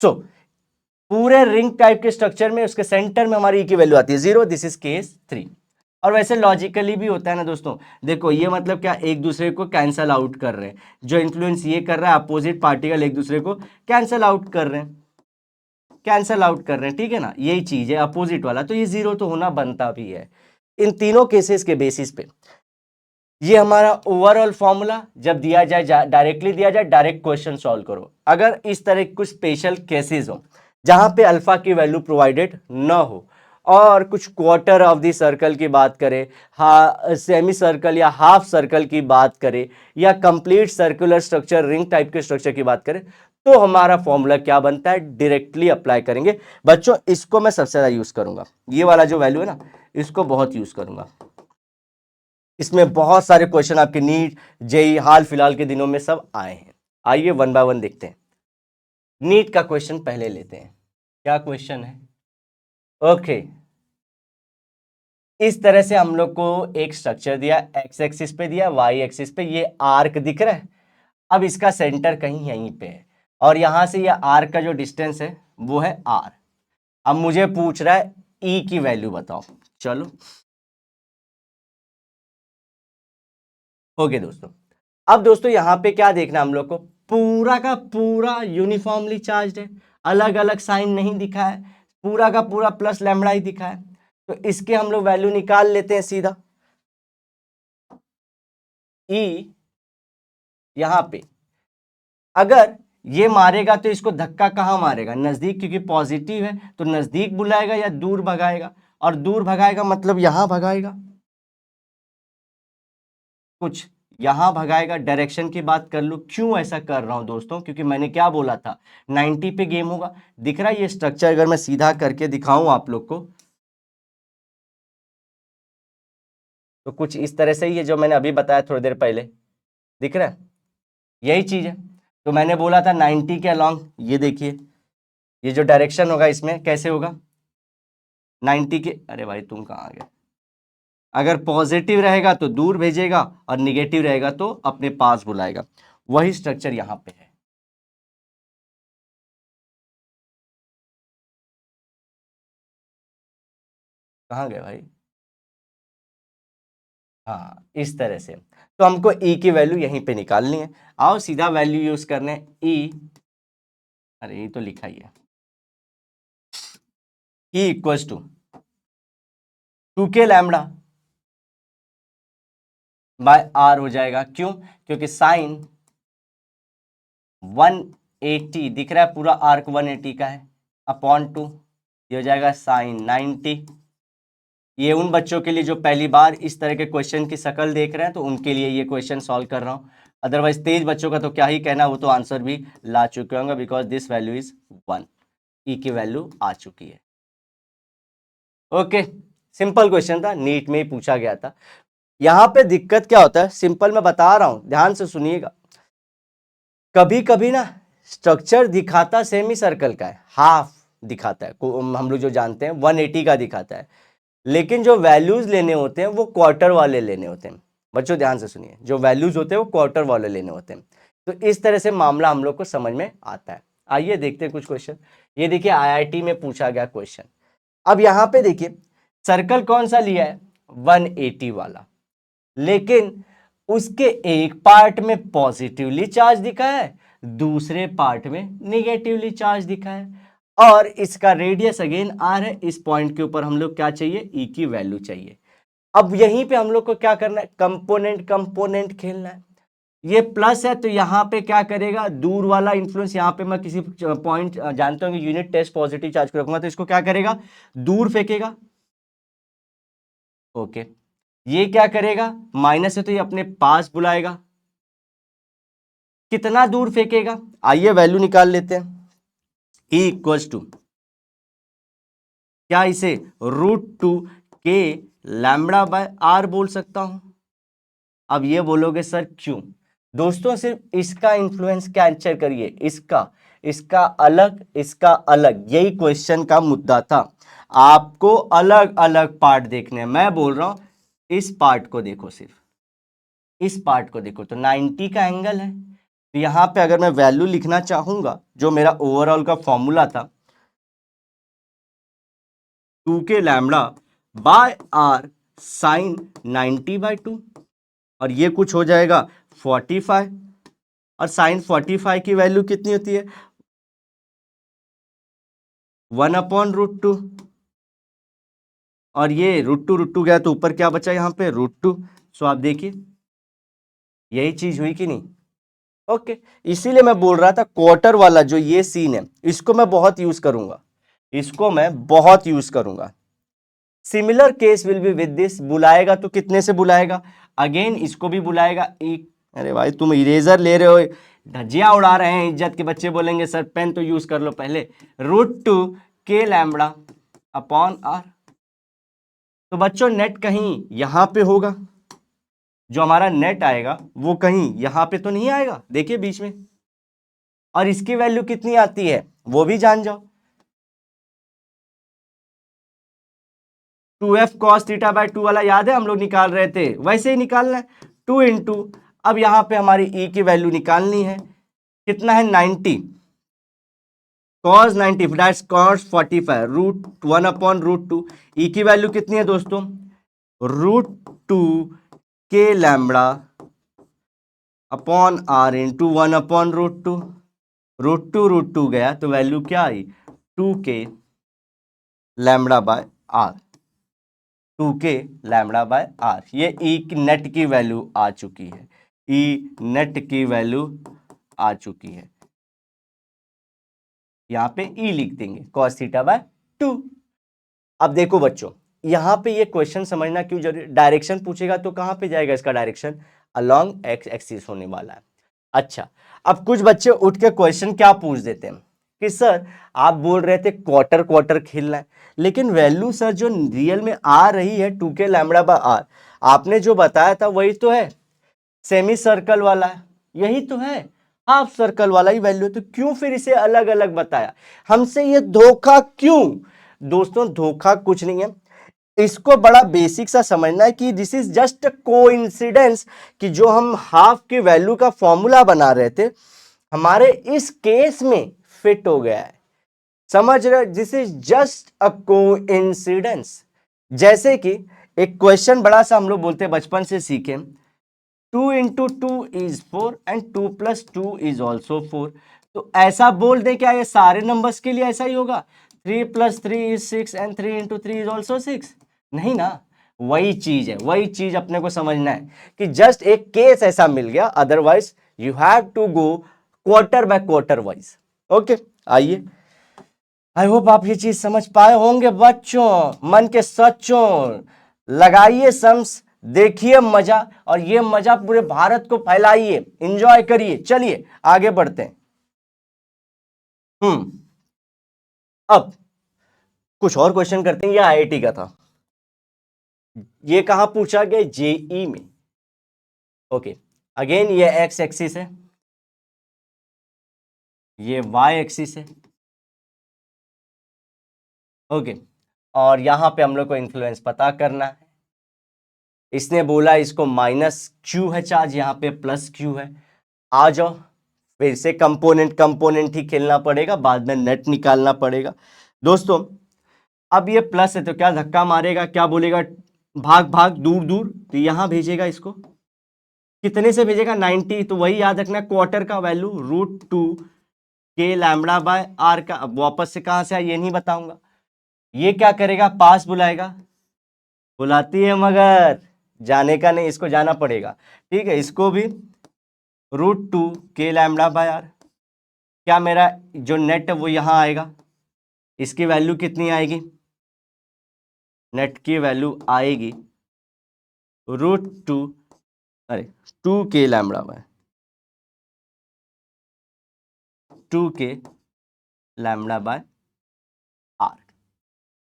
सो पूरे रिंग टाइप के स्ट्रक्चर में उसके सेंटर में हमारी की वैल्यू आती है 0, दिस इज केस 3। और वैसे लॉजिकली भी होता है ना दोस्तों, देखो ये मतलब क्या, एक दूसरे को कैंसल आउट कर रहे हैं, जो इन्फ्लुएंस ये कर रहा है अपोजिट पार्टिकल एक दूसरे को कैंसल आउट कर रहे हैं, कैंसल आउट कर रहे हैं, ठीक है ना, यही चीज है अपोजिट वाला, तो ये 0 तो होना बनता भी है। इन तीनों केसेस के बेसिस पे ये हमारा ओवरऑल फॉर्मूला जब दिया जाए, डायरेक्टली दिया जाए, डायरेक्ट क्वेश्चन सॉल्व करो। अगर इस तरह कुछ स्पेशल केसेस हो जहां पे अल्फा की वैल्यू प्रोवाइडेड न हो, और कुछ क्वार्टर ऑफ द सर्कल की बात करें, सेमी सर्कल या हाफ सर्कल की बात करें, या complete circular structure ring type के स्ट्रक्चर की बात करें, तो हमारा फॉर्मूला क्या बनता है, डायरेक्टली अप्लाई करेंगे। बच्चों इसको मैं सबसे ज्यादा यूज करूंगा, ये वाला जो वैल्यू है ना, इसको बहुत यूज करूंगा। इसमें बहुत सारे क्वेश्चन आपके नीट जेई हाल फिलहाल के दिनों में सब आए हैं। आइए वन बाय वन देखते हैं। नीट का क्वेश्चन पहले लेते हैं। क्या क्वेश्चन है? ओके, इस तरह से हम लोग को एक स्ट्रक्चर दिया, एक्स एक्सिस पे दिया, वाई एक्सिस पे ये आर्क दिख रहा है। अब इसका सेंटर कहीं यहीं पे है, और यहां से ये आर्क का जो डिस्टेंस है वो है आर। अब मुझे पूछ रहा है ई की वैल्यू बताओ। चलो ओके दोस्तों, अब दोस्तों यहां पे क्या देखना हम लोग को, पूरा का पूरा यूनिफॉर्मली चार्ज है, अलग अलग साइन नहीं दिखा है, पूरा का पूरा प्लस लैम्बडा ही दिखा है। तो इसके हम लोग वैल्यू निकाल लेते हैं सीधा। ई यहां पे अगर ये मारेगा तो इसको धक्का कहां मारेगा, नजदीक, क्योंकि पॉजिटिव है तो नजदीक बुलाएगा या दूर भगाएगा, और दूर भगाएगा मतलब यहां भगाएगा, कुछ यहां भगाएगा। डायरेक्शन की बात कर लूं, क्यों ऐसा कर रहा हूं दोस्तों, क्योंकि मैंने क्या बोला था 90 पे गेम होगा। दिख रहा है ये स्ट्रक्चर, अगर मैं सीधा करके दिखाऊं आप लोग को तो कुछ इस तरह से ही है, जो मैंने अभी बताया थोड़ी देर पहले, दिख रहा है, यही चीज है। तो मैंने बोला था 90 के अलॉन्ग, ये देखिए ये जो डायरेक्शन होगा इसमें कैसे होगा, 90 के, अरे भाई तुम कहाँ आ गए, अगर पॉजिटिव रहेगा तो दूर भेजेगा और निगेटिव रहेगा तो अपने पास बुलाएगा। वही स्ट्रक्चर यहां पे है। कहाँ गए भाई, हाँ इस तरह से। तो हमको ई की वैल्यू यहीं पे निकालनी है। आओ सीधा वैल्यू यूज करने, ई, अरे ये तो लिखा ही है, E equals to 2k lambda by R हो जाएगा। क्यों? क्योंकि साइन 180 दिख रहा है, पूरा आर्क 180 का है, अपॉन 2 ये हो जाएगा साइन 90। ये उन बच्चों के लिए जो पहली बार इस तरह के क्वेश्चन की शक्ल देख रहे हैं, तो उनके लिए ये क्वेश्चन सॉल्व कर रहा हूँ। अदरवाइज तेज बच्चों का तो क्या ही कहना, वो तो आंसर भी ला चुके होंगे, बिकॉज दिस वैल्यू इज 1, ई की वैल्यू आ चुकी है। ओके, सिंपल क्वेश्चन था, नीट में ही पूछा गया था। यहां पे दिक्कत क्या होता है, सिंपल मैं बता रहा हूं, ध्यान से सुनिएगा। कभी कभी ना स्ट्रक्चर दिखाता सेमी सर्कल का है, हाफ दिखाता है, हम लोग जो जानते हैं 180 का दिखाता है, लेकिन जो वैल्यूज लेने होते हैं वो क्वार्टर वाले लेने होते हैं। बच्चों ध्यान से सुनिए, जो वैल्यूज होते हैं वो क्वार्टर वाले लेने होते हैं। तो इस तरह से मामला हम लोग को समझ में आता है। आइए देखते हैं कुछ क्वेश्चन। ये देखिए आईआईटी में पूछा गया क्वेश्चन। अब यहां पे देखिए सर्कल कौन सा लिया है, 180 वाला, लेकिन उसके एक पार्ट में पॉजिटिवली चार्ज दिखा है, दूसरे पार्ट में निगेटिवली चार्ज दिखा है, और इसका रेडियस अगेन आर है। इस पॉइंट के ऊपर हम लोग क्या चाहिए, ई की वैल्यू चाहिए। अब यहीं पे हम लोग को क्या करना है, कंपोनेंट कंपोनेंट खेलना है। ये प्लस है तो यहाँ पे क्या करेगा, दूर वाला इन्फ्लुएंस, यहाँ पे मैं किसी पॉइंट जानते होंगे यूनिट टेस्ट पॉजिटिव चार्ज को रखूंगा तो इसको क्या करेगा, दूर फेंकेगा। ओके, ये क्या करेगा, माइनस है तो ये अपने पास बुलाएगा। कितना दूर फेंकेगा, आइए वैल्यू निकाल लेते हैं। E इक्वल्स टू क्या, इसे √2 के लैम्बडा बाय आर बोल सकता हूं। अब ये बोलोगे सर क्यों, दोस्तों सिर्फ इसका इंफ्लुएंस कैप्चर करिए, इसका अलग, इसका अलग, यही क्वेश्चन का मुद्दा था। आपको अलग अलग पार्ट देखने हैं। मैं बोल रहा हूं इस पार्ट को देखो, सिर्फ इस पार्ट को देखो, तो 90 का एंगल है। तो यहां पे अगर मैं वैल्यू लिखना चाहूंगा, जो मेरा ओवरऑल का फॉर्मूला था 2 के लैम्बडा बाय आर साइन 90/2, और ये कुछ हो जाएगा 45, और साइन 45 की वैल्यू कितनी होती है, 1/√2, और ये √2 गया तो ऊपर क्या बचा यहाँ पे, √2। सो आप देखिए यही चीज हुई कि नहीं। ओके, इसीलिए मैं बोल रहा था क्वार्टर वाला जो ये सीन है, इसको मैं बहुत यूज करूंगा, इसको मैं बहुत यूज करूंगा। Similar case will be with this, बुलाएगा तो कितने से बुलाएगा, अगेन इसको भी बुलाएगा एक। अरे भाई तुम इरेजर ले रहे हो, धज्जियां उड़ा रहे हैं, इज्जत के बच्चे बोलेंगे सर पेन तो यूज कर लो पहले। √2 के लैम्बडा अपॉन आर। तो बच्चों नेट कहीं यहां पे होगा, जो हमारा नेट आएगा वो कहीं यहां पे तो नहीं आएगा, देखिए बीच में। और इसकी वैल्यू कितनी आती है वो भी जान जाओ, 2f cos θ/2 वाला याद है हम लोग निकाल रहे थे, वैसे ही निकालना है। 2 इंटू, अब यहां पे हमारी e की वैल्यू निकालनी है, कितना है 90, cos 90 दैट्स cos 45 √1/√2। e की वैल्यू कितनी है दोस्तों, √2 के लैम्बडा अपॉन आर इंटू 1/√2। √2 गया तो वैल्यू क्या आई, 2 के लैम्बडा बाय आर, 2 के लैम्बडा बाय आर। ये ई नेट की वैल्यू आ चुकी है, ई नेट की वैल्यू आ चुकी है। यहां पे ई लिख देंगे cos θ/2। अब देखो बच्चों, यहां पे ये क्वेश्चन समझना क्यों जरूरी, डायरेक्शन पूछेगा तो कहां पे जाएगा इसका डायरेक्शन, अलोंग एक्स एक्सिस होने वाला है। अच्छा, अब कुछ बच्चे उठ के क्वेश्चन क्या पूछ देते हैं कि सर आप बोल रहे थे क्वार्टर क्वार्टर खेलना है, लेकिन वैल्यू सर जो रियल में आ रही है 2 के लैम्बडा बाय आर, आपने जो बताया था वही तो है, सेमी सर्कल वाला है, यही तो है, हाफ सर्कल वाला ही वैल्यू, तो क्यों फिर इसे अलग अलग बताया, हमसे ये धोखा क्यों। दोस्तों धोखा कुछ नहीं है, इसको बड़ा बेसिक सा समझना है कि दिस इज जस्ट कोइंसिडेंस, कि जो हम हाफ की वैल्यू का फॉर्मूला बना रहे थे हमारे इस केस में फिट हो गया है, समझ रहे, this is just a coincidence. जैसे कि एक क्वेश्चन बड़ा सा हम लोग बोलते हैं, बचपन से सीखे, 2 into 2 is 4 and 2 plus 2 is also 4। तो ऐसा बोल दे क्या ये सारे नंबर्स के लिए ऐसा ही होगा, 3 plus 3 is 6 and 3 into 3 is also 6, नहीं ना। वही चीज है, वही चीज अपने को समझना है कि जस्ट एक केस ऐसा मिल गया, otherwise you have to go quarter by quarter wise. Okay, आइए, आई होप आप ये चीज समझ पाए होंगे बच्चों, मन के सच्चों लगाइए सम्स, देखिए मजा, और ये मजा पूरे भारत को फैलाइए, एंजॉय करिए। चलिए आगे बढ़ते हैं। अब कुछ और क्वेश्चन करते हैं, ये आईआईटी का था, ये कहां पूछा गया, जेई में। ओके, अगेन ये एक्स एक्सिस है, ये वाई एक्सिस है। ओके, और यहां पे हम लोग को इन्फ्लुएंस पता करना है। इसने बोला इसको -q है चार्ज, यहां पे +q है। आ जाओ, फिर से कंपोनेंट कंपोनेंट ही खेलना पड़ेगा, बाद में नेट निकालना पड़ेगा। दोस्तों अब ये प्लस है तो क्या धक्का मारेगा, क्या बोलेगा, भाग भाग दूर दूर, तो यहां भेजेगा इसको, कितने से भेजेगा 90, तो वही याद रखना क्वार्टर का वैल्यू √2 के लैम्बडा बाय आर का। अब वापस से कहां से आया ये नहीं बताऊंगा। ये क्या करेगा, पास बुलाएगा, बुलाती है मगर जाने का नहीं, इसको जाना पड़ेगा। ठीक है, इसको भी √2 k λ/r। क्या मेरा जो नेट है वो यहां आएगा, इसकी वैल्यू कितनी आएगी, नेट की वैल्यू आएगी √2, अरे 2 k λ/, 2 k λ/r।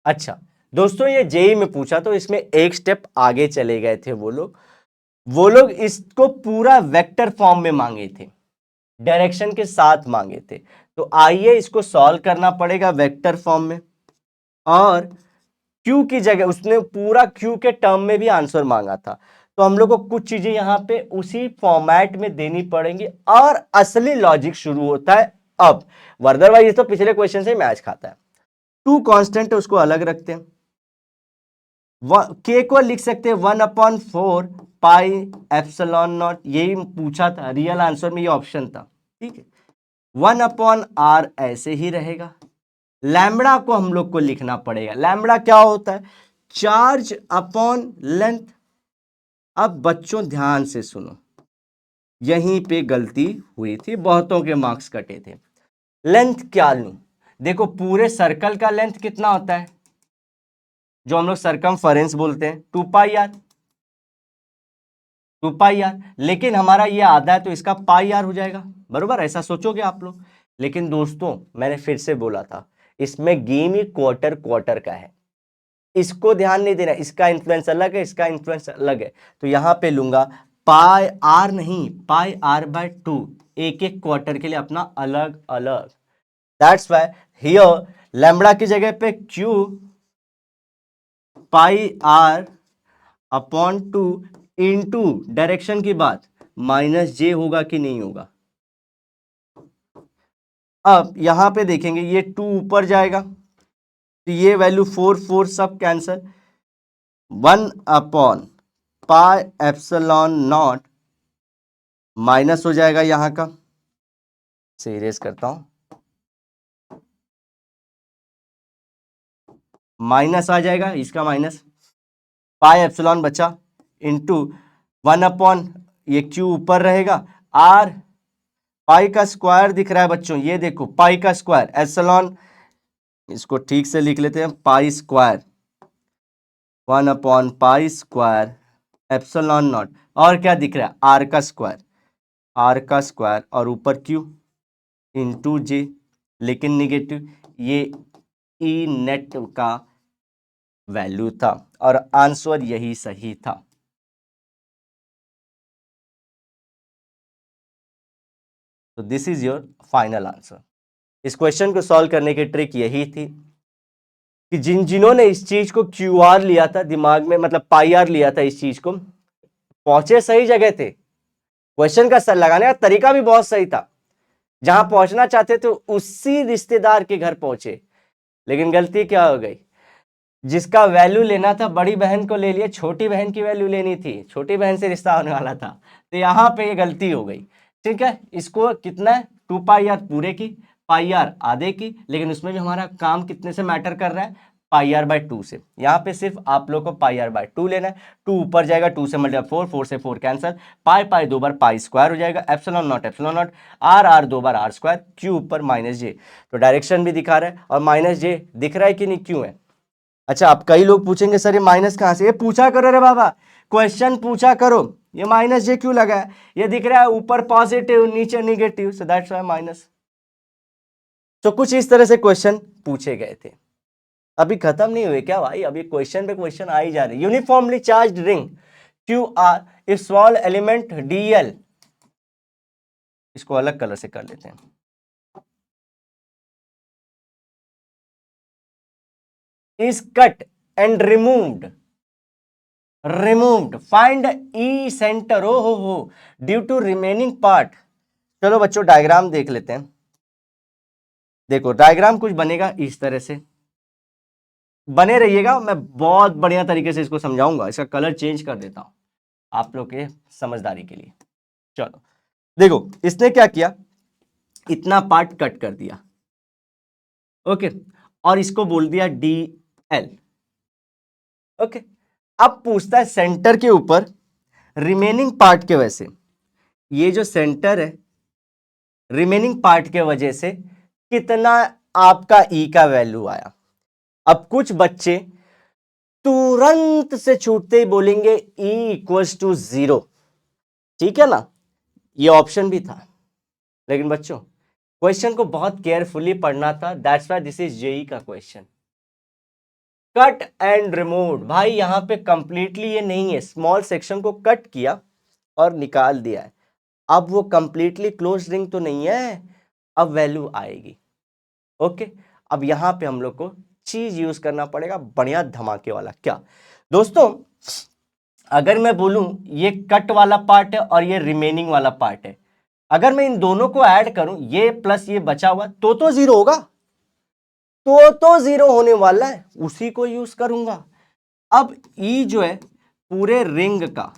अच्छा दोस्तों, ये जेई में पूछा तो इसमें एक स्टेप आगे चले गए थे वो लोग इसको पूरा वेक्टर फॉर्म में मांगे थे, डायरेक्शन के साथ मांगे थे। तो आइए इसको सॉल्व करना पड़ेगा वेक्टर फॉर्म में, और क्यू की जगह उसने पूरा क्यू के टर्म में भी आंसर मांगा था, तो हम लोग को कुछ चीजें यहां पे उसी फॉर्मेट में देनी पड़ेंगी, और असली लॉजिक शुरू होता है अब। वर्दर भाई ये तो पिछले क्वेश्चन से मैच खाता है। टू कांस्टेंट है उसको अलग रखते हैं, के को लिख सकते हैं 1/4 पाई एप्सिलॉन नॉट, यही पूछा था, रियल आंसर में ये ऑप्शन था। ठीक है, 1/r ऐसे ही रहेगा। लैम्बडा को हम लोग को लिखना पड़ेगा, लैम्बडा क्या होता है, चार्ज अपॉन लेंथ। अब बच्चों ध्यान से सुनो, यहीं पे गलती हुई थी, बहुतों के मार्क्स कटे थे। लेंथ क्या लूं, देखो पूरे सर्कल का लेंथ कितना होता है, जो हम लोग सरकमफेरेंस बोलते हैं, 2πr, 2πr। लेकिन हमारा ये आधा है तो इसका πr हो जाएगा, बरोबर, ऐसा सोचोगे आप लोग। लेकिन दोस्तों मैंने फिर से बोला था, इसमें गेम ही क्वार्टर क्वार्टर का है, इसको ध्यान नहीं देना, इसका इन्फ्लुएंस अलग है, इसका इन्फ्लुएंस अलग है। तो यहां पे लूंगा πr नहीं, πr/2, एक एक क्वार्टर के लिए अपना अलग अलग। दैट्स वाई हियर लैम्बडा की जगह पे q πr/2 इंटू डायरेक्शन की बात -j होगा कि नहीं होगा। अब यहां पे देखेंगे ये 2 ऊपर जाएगा तो ये वैल्यू 4 सब कैंसल, 1/πε0 माइनस हो जाएगा, यहां का से इरेज करता हूं, माइनस आ जाएगा, इसका माइनस, पाई एप्सिलॉन बचा इंटू 1/, ये क्यू ऊपर रहेगा, आर पाई का स्क्वायर दिख रहा है बच्चों, ये देखो पाई का स्क्वायर, एप्सिलॉन, इसको ठीक से लिख लेते हैं, पाई स्क्वायर 1/π² एप्सिलॉन नॉट, और क्या दिख रहा है, आर का स्क्वायर, आर का स्क्वायर, और ऊपर क्यू इंटू जे, लेकिन निगेटिव, ये ई नेट का वैल्यू था, और आंसर यही सही था। तो this is your final answer. इस क्वेश्चन को सॉल्व करने की ट्रिक यही थी कि जिन्होंने इस चीज को क्यू आर लिया था दिमाग में, मतलब पाई आर लिया था, इस चीज को पहुंचे सही जगह थे, क्वेश्चन का लगाने का तरीका भी बहुत सही था, जहां पहुंचना चाहते थे उसी रिश्तेदार के घर पहुंचे। लेकिन गलती क्या हो गई, जिसका वैल्यू लेना था बड़ी बहन को ले लिया, छोटी बहन की वैल्यू लेनी थी, छोटी बहन से रिश्ता होने वाला था, तो यहां पे ये गलती हो गई। ठीक है, इसको कितना है, 2πr पूरे की, πr आधे की, लेकिन उसमें भी हमारा काम कितने से मैटर कर रहा है, πr/2 से। यहाँ पे सिर्फ आप लोग को πr/2 लेना है, 2 ऊपर जाएगा, 2 से मल्टीप्लाई 4 से 4 कैंसल, पाई दो बार पाई स्क्वायर हो जाएगा, एप्सिलॉन नॉट, आर दो बार आर स्क्वायर, क्यू ऊपर -j, तो डायरेक्शन भी दिखा रहा है, और -j दिख रहा है कि नहीं, क्यों है। अच्छा, अब कई लोग पूछेंगे सर ये माइनस कहां से, ये पूछा करो रे बाबा, क्वेश्चन पूछा करो, ये -j क्यों लगा है, ये दिख रहा है ऊपर पॉजिटिव नीचे negative, so that's why minus. तो कुछ इस तरह से क्वेश्चन पूछे गए थे। अभी खत्म नहीं हुए क्या भाई, अभी क्वेश्चन पे क्वेश्चन आ ही जा रहे। Uniformly charge ring Q R if small element DL, इसको अलग कलर से कर लेते हैं, is cut and removed find e center, हो ड्यू टू रिमेनिंग पार्ट। चलो बच्चों डायग्राम देख लेते हैं, देखो डायग्राम कुछ बनेगा इस तरह से, बने रहिएगा, मैं बहुत बढ़िया तरीके से इसको समझाऊंगा, इसका कलर चेंज कर देता हूं आप लोग के समझदारी के लिए। चलो देखो इसने क्या किया, इतना पार्ट कट कर दिया, ओके, और इसको बोल दिया डी एल, ओके। अब पूछता है सेंटर के ऊपर रिमेनिंग पार्ट के वजह से, ये जो सेंटर है रिमेनिंग पार्ट के वजह से कितना आपका ई का वैल्यू आया। अब कुछ बच्चे तुरंत से छूटते ही बोलेंगे ई इक्वल्स टू 0, ठीक है ना, ये ऑप्शन भी था, लेकिन बच्चों क्वेश्चन को बहुत केयरफुली पढ़ना था, that's why this is JEE का क्वेश्चन। कट एंड रिमूव, भाई यहां पे कंप्लीटली ये नहीं है, स्मॉल सेक्शन को कट किया और निकाल दिया है, अब वो कंप्लीटली क्लोज रिंग तो नहीं है, अब वैल्यू आएगी। ओके, अब यहां पे हम लोग को चीज यूज करना पड़ेगा बढ़िया धमाके वाला। क्या दोस्तों, अगर मैं बोलूं ये कट वाला पार्ट है और ये रिमेनिंग वाला पार्ट है, अगर मैं इन दोनों को ऐड करूं, ये प्लस ये बचा हुआ, तो 0 होगा, तो 0 होने वाला है, उसी को यूज करूंगा। अब ई जो है पूरे रिंग का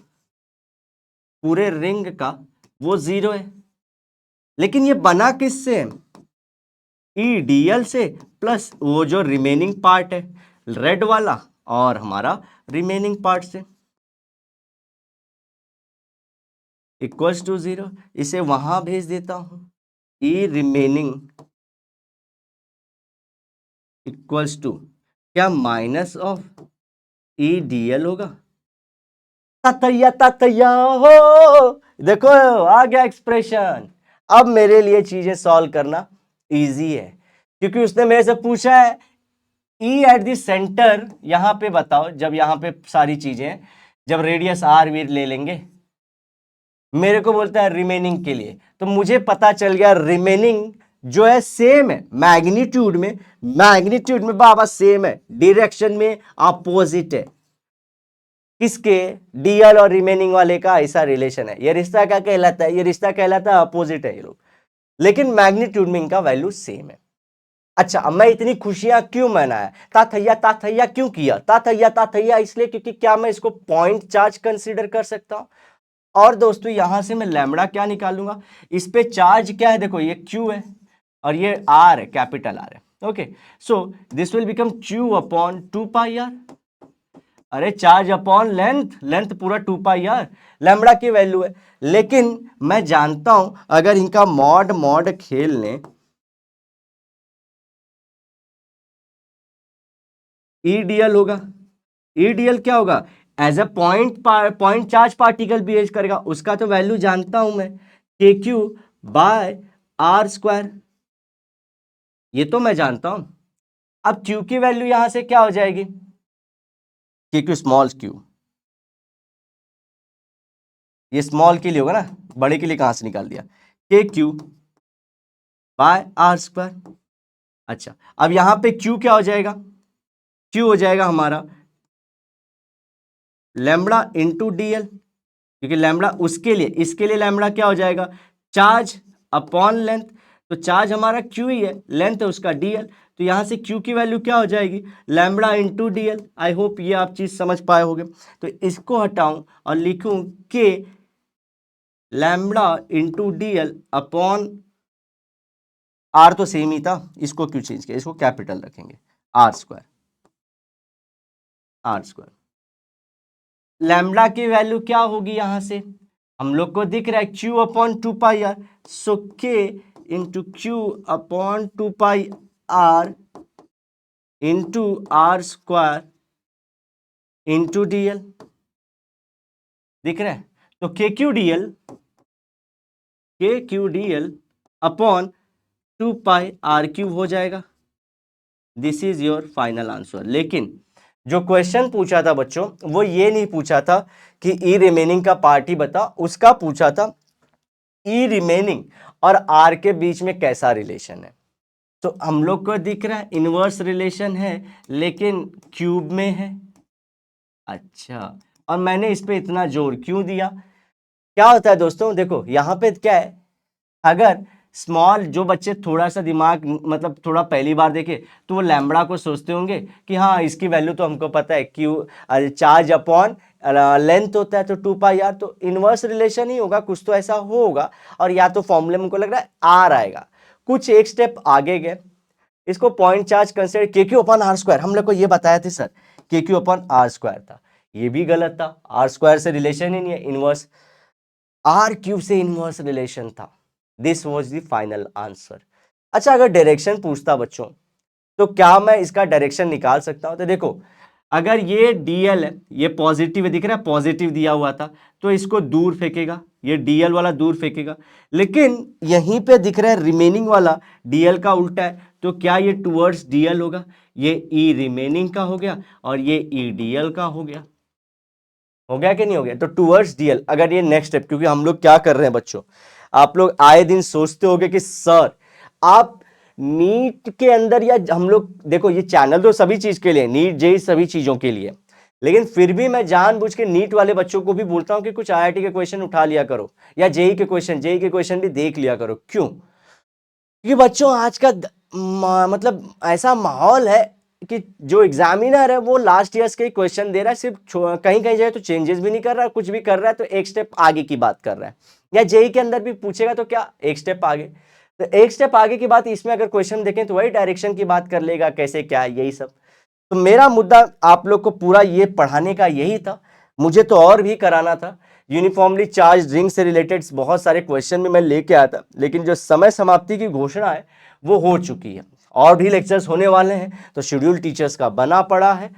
वो 0 है, लेकिन ये बना किससे है, ई डीएल से प्लस वो जो रिमेनिंग पार्ट है रेड वाला और हमारा रिमेनिंग पार्ट से, इक्वल्स टू 0। इसे वहां भेज देता हूं, ई रिमेनिंग इक्वल्स टू क्या, माइनस ऑफ ई डीएल होगा। ततैया हो, देखो आ गया एक्सप्रेशन। अब मेरे लिए चीजें सॉल्व करना इजी है, क्योंकि उसने मेरे से पूछा है ई एट द सेंटर, यहां पे बताओ, जब यहां पे सारी चीजें, जब रेडियस आर वी ले लेंगे, मेरे को बोलता है रिमेनिंग के लिए, तो मुझे पता चल गया रिमेनिंग जो है सेम है, मैग्नीट्यूड में बाबा सेम है, डायरेक्शन में अपोजिट है। किसके, डीएल और रिमेनिंग वाले का ऐसा रिलेशन है, ये रिश्ता क्या कहलाता है, ये रिश्ता कहलाता है अपोजिट है ये लोग, लेकिन मैग्नीट्यूड में इनका वैल्यू सेम है। अच्छा, अब मैं इतनी खुशियां क्यों मनाया, ताथैया क्यों किया, ताथैया इसलिए क्योंकि क्या मैं इसको पॉइंट चार्ज कंसीडर कर सकता हूं। और दोस्तों यहां से मैं लैम्बडा क्या निकालूंगा, इस पे चार्ज क्या है, देखो ये क्यू है और ये आर है, कैपिटल आर है। Okay, so this will become Q upon 2 pi R, अरे चार्ज अपॉन लेंथ पूरा 2 पाई आर लैम्बडा की वैल्यू है। लेकिन मैं जानता हूं अगर इनका मॉड खेल लें, ईडीएल होगा, ईडीएल क्या होगा, as a point charge particle behave करेगा, उसका तो वैल्यू जानता हूं मैं, के क्यू बाय आर स्क्वायर, ये तो मैं जानता हूं। अब क्यू की वैल्यू यहां से क्या हो जाएगी, के क्यू स्मॉल क्यू, ये स्मॉल के लिए होगा ना, बड़े के लिए कहां से निकाल दिया, के क्यू बाय आर स्क्वायर। अच्छा, अब यहां पे क्यू क्या हो जाएगा, क्यू हो जाएगा हमारा लैम्बडा इंटू डीएल, क्योंकि लैम्बडा उसके लिए, इसके लिए लैम्बडा क्या हो जाएगा, चार्ज अपॉन लेंथ, तो चार्ज हमारा क्यू ही है, लेंथ है उसका डीएल, तो यहां से क्यू की वैल्यू क्या हो जाएगी, lambda into DL. I hope ये आप चीज समझ पाए होंगे। तो इसको हटाऊं और लिखूं K lambda into DL upon R, तो सेम ही था, इसको क्यों चेंज किया, इसको कैपिटल रखेंगे, R square, R square. Lambda की वैल्यू क्या होगी, यहां से हम लोग को दिख रहा है Q upon 2 pi R, so K into Q upon 2 pi R into R square into DL, दिख रहा है। तो K Q DL upon 2 pi R cube हो जाएगा। This is your final answer. लेकिन जो क्वेश्चन पूछा था बच्चों, वो ये नहीं पूछा था कि ई रिमेनिंग का पार्ट ही बता, उसका पूछा था ई रिमेनिंग और आर के बीच में कैसा रिलेशन है। तो हम लोग को दिख रहा है इनवर्स रिलेशन है, लेकिन क्यूब में है। अच्छा, और मैंने इस पे इतना जोर क्यों दिया, क्या होता है दोस्तों, देखो यहां पे क्या है, अगर स्मॉल, जो बच्चे थोड़ा सा दिमाग मतलब थोड़ा पहली बार देखे, तो वो लैम्बडा को सोचते होंगे कि हाँ इसकी वैल्यू तो हमको पता है, क्यू चार्ज अपॉन लेंथ होता है, तो 2 पाई आर, तो इनवर्स रिलेशन ही होगा, कुछ तो ऐसा होगा, और या तो फॉर्मूले में हमको लग रहा है आर आएगा। कुछ एक स्टेप आगे गए, इसको पॉइंट चार्ज कंसिडर, के क्यू अपॉन आर स्क्वायर, हम लोग को ये बताया थे सर, के क्यू अपॉन आर स्क्वायर था, ये भी गलत था, आर स्क्वायर से रिलेशन ही नहीं है, इनवर्स आर क्यूब से इनवर्स रिलेशन था। This was the final answer. अच्छा, अगर डायरेक्शन पूछता बच्चों तो क्या मैं इसका डायरेक्शन निकाल सकता हूं? तो देखो, अगर ये डीएल है, ये पॉजिटिव है, दिख रहा है पॉजिटिव दिया हुआ था, तो इसको दूर फेंकेगा, ये डीएल वाला दूर फेंकेगा। लेकिन यहीं पे दिख रहा है रिमेनिंग वाला डीएल का उल्टा है, तो क्या ये टुवर्ड्स डीएल होगा? ये ई रिमेनिंग का हो गया और ये ई डीएल का हो गया कि नहीं हो गया? तो टुवर्ड्स डीएल, अगर ये नेक्स्ट स्टेप, क्योंकि हम लोग क्या कर रहे हैं बच्चों, आप लोग आए दिन सोचते होगे कि सर आप नीट के अंदर, या हम लोग देखो ये चैनल तो सभी चीज के लिए, नीट जेई सभी चीजों के लिए, लेकिन फिर भी मैं जानबूझ के नीट वाले बच्चों को भी बोलता हूं कि कुछ आईआईटी के क्वेश्चन उठा लिया करो, या जेई के क्वेश्चन भी देख लिया करो। क्यों? क्योंकि बच्चों आज का मतलब ऐसा माहौल है कि जो एग्जामिनर है वो लास्ट ईयर्स के क्वेश्चन दे रहा है, सिर्फ कहीं कहीं जाए तो चेंजेस भी नहीं कर रहा है, कुछ भी कर रहा है तो एक स्टेप आगे की बात कर रहा है, या जेई के अंदर भी पूछेगा तो क्या एक स्टेप आगे। तो एक स्टेप आगे की बात इसमें अगर क्वेश्चन देखें तो वही डायरेक्शन की बात कर लेगा, कैसे क्या है, यही सब। तो मेरा मुद्दा आप लोग को पूरा ये पढ़ाने का यही था, मुझे तो और भी कराना था। यूनिफॉर्मली चार्ज रिंग से रिलेटेड बहुत सारे क्वेश्चन भी मैं लेके आया था, लेकिन जो समय समाप्ति की घोषणा है वो हो चुकी है, और भी लेक्चर्स होने वाले हैं, तो शेड्यूल टीचर्स का बना पड़ा है।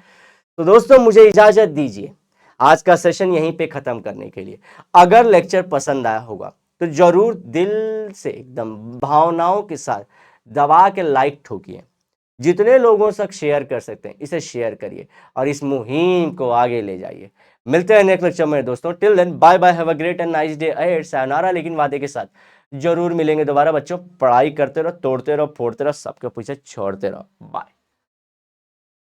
तो दोस्तों मुझे इजाजत दीजिए आज का सेशन यहीं पे खत्म करने के लिए। अगर लेक्चर पसंद आया होगा तो जरूर दिल से एकदम भावनाओं के साथ दबा के लाइक ठोकिए, जितने लोगों तक शेयर कर सकते हैं इसे शेयर करिए और इस मुहिम को आगे ले जाइए। मिलते हैं नेक्स्ट लेक्चर में दोस्तों। Till then bye bye, have a great and nice day ahead. sayonara, लेकिन वादे के साथ जरूर मिलेंगे दोबारा बच्चों। पढ़ाई करते रहो, तोड़ते रहो, फोड़ते रहो, सबके पीछे छोड़ते रहो। बाय।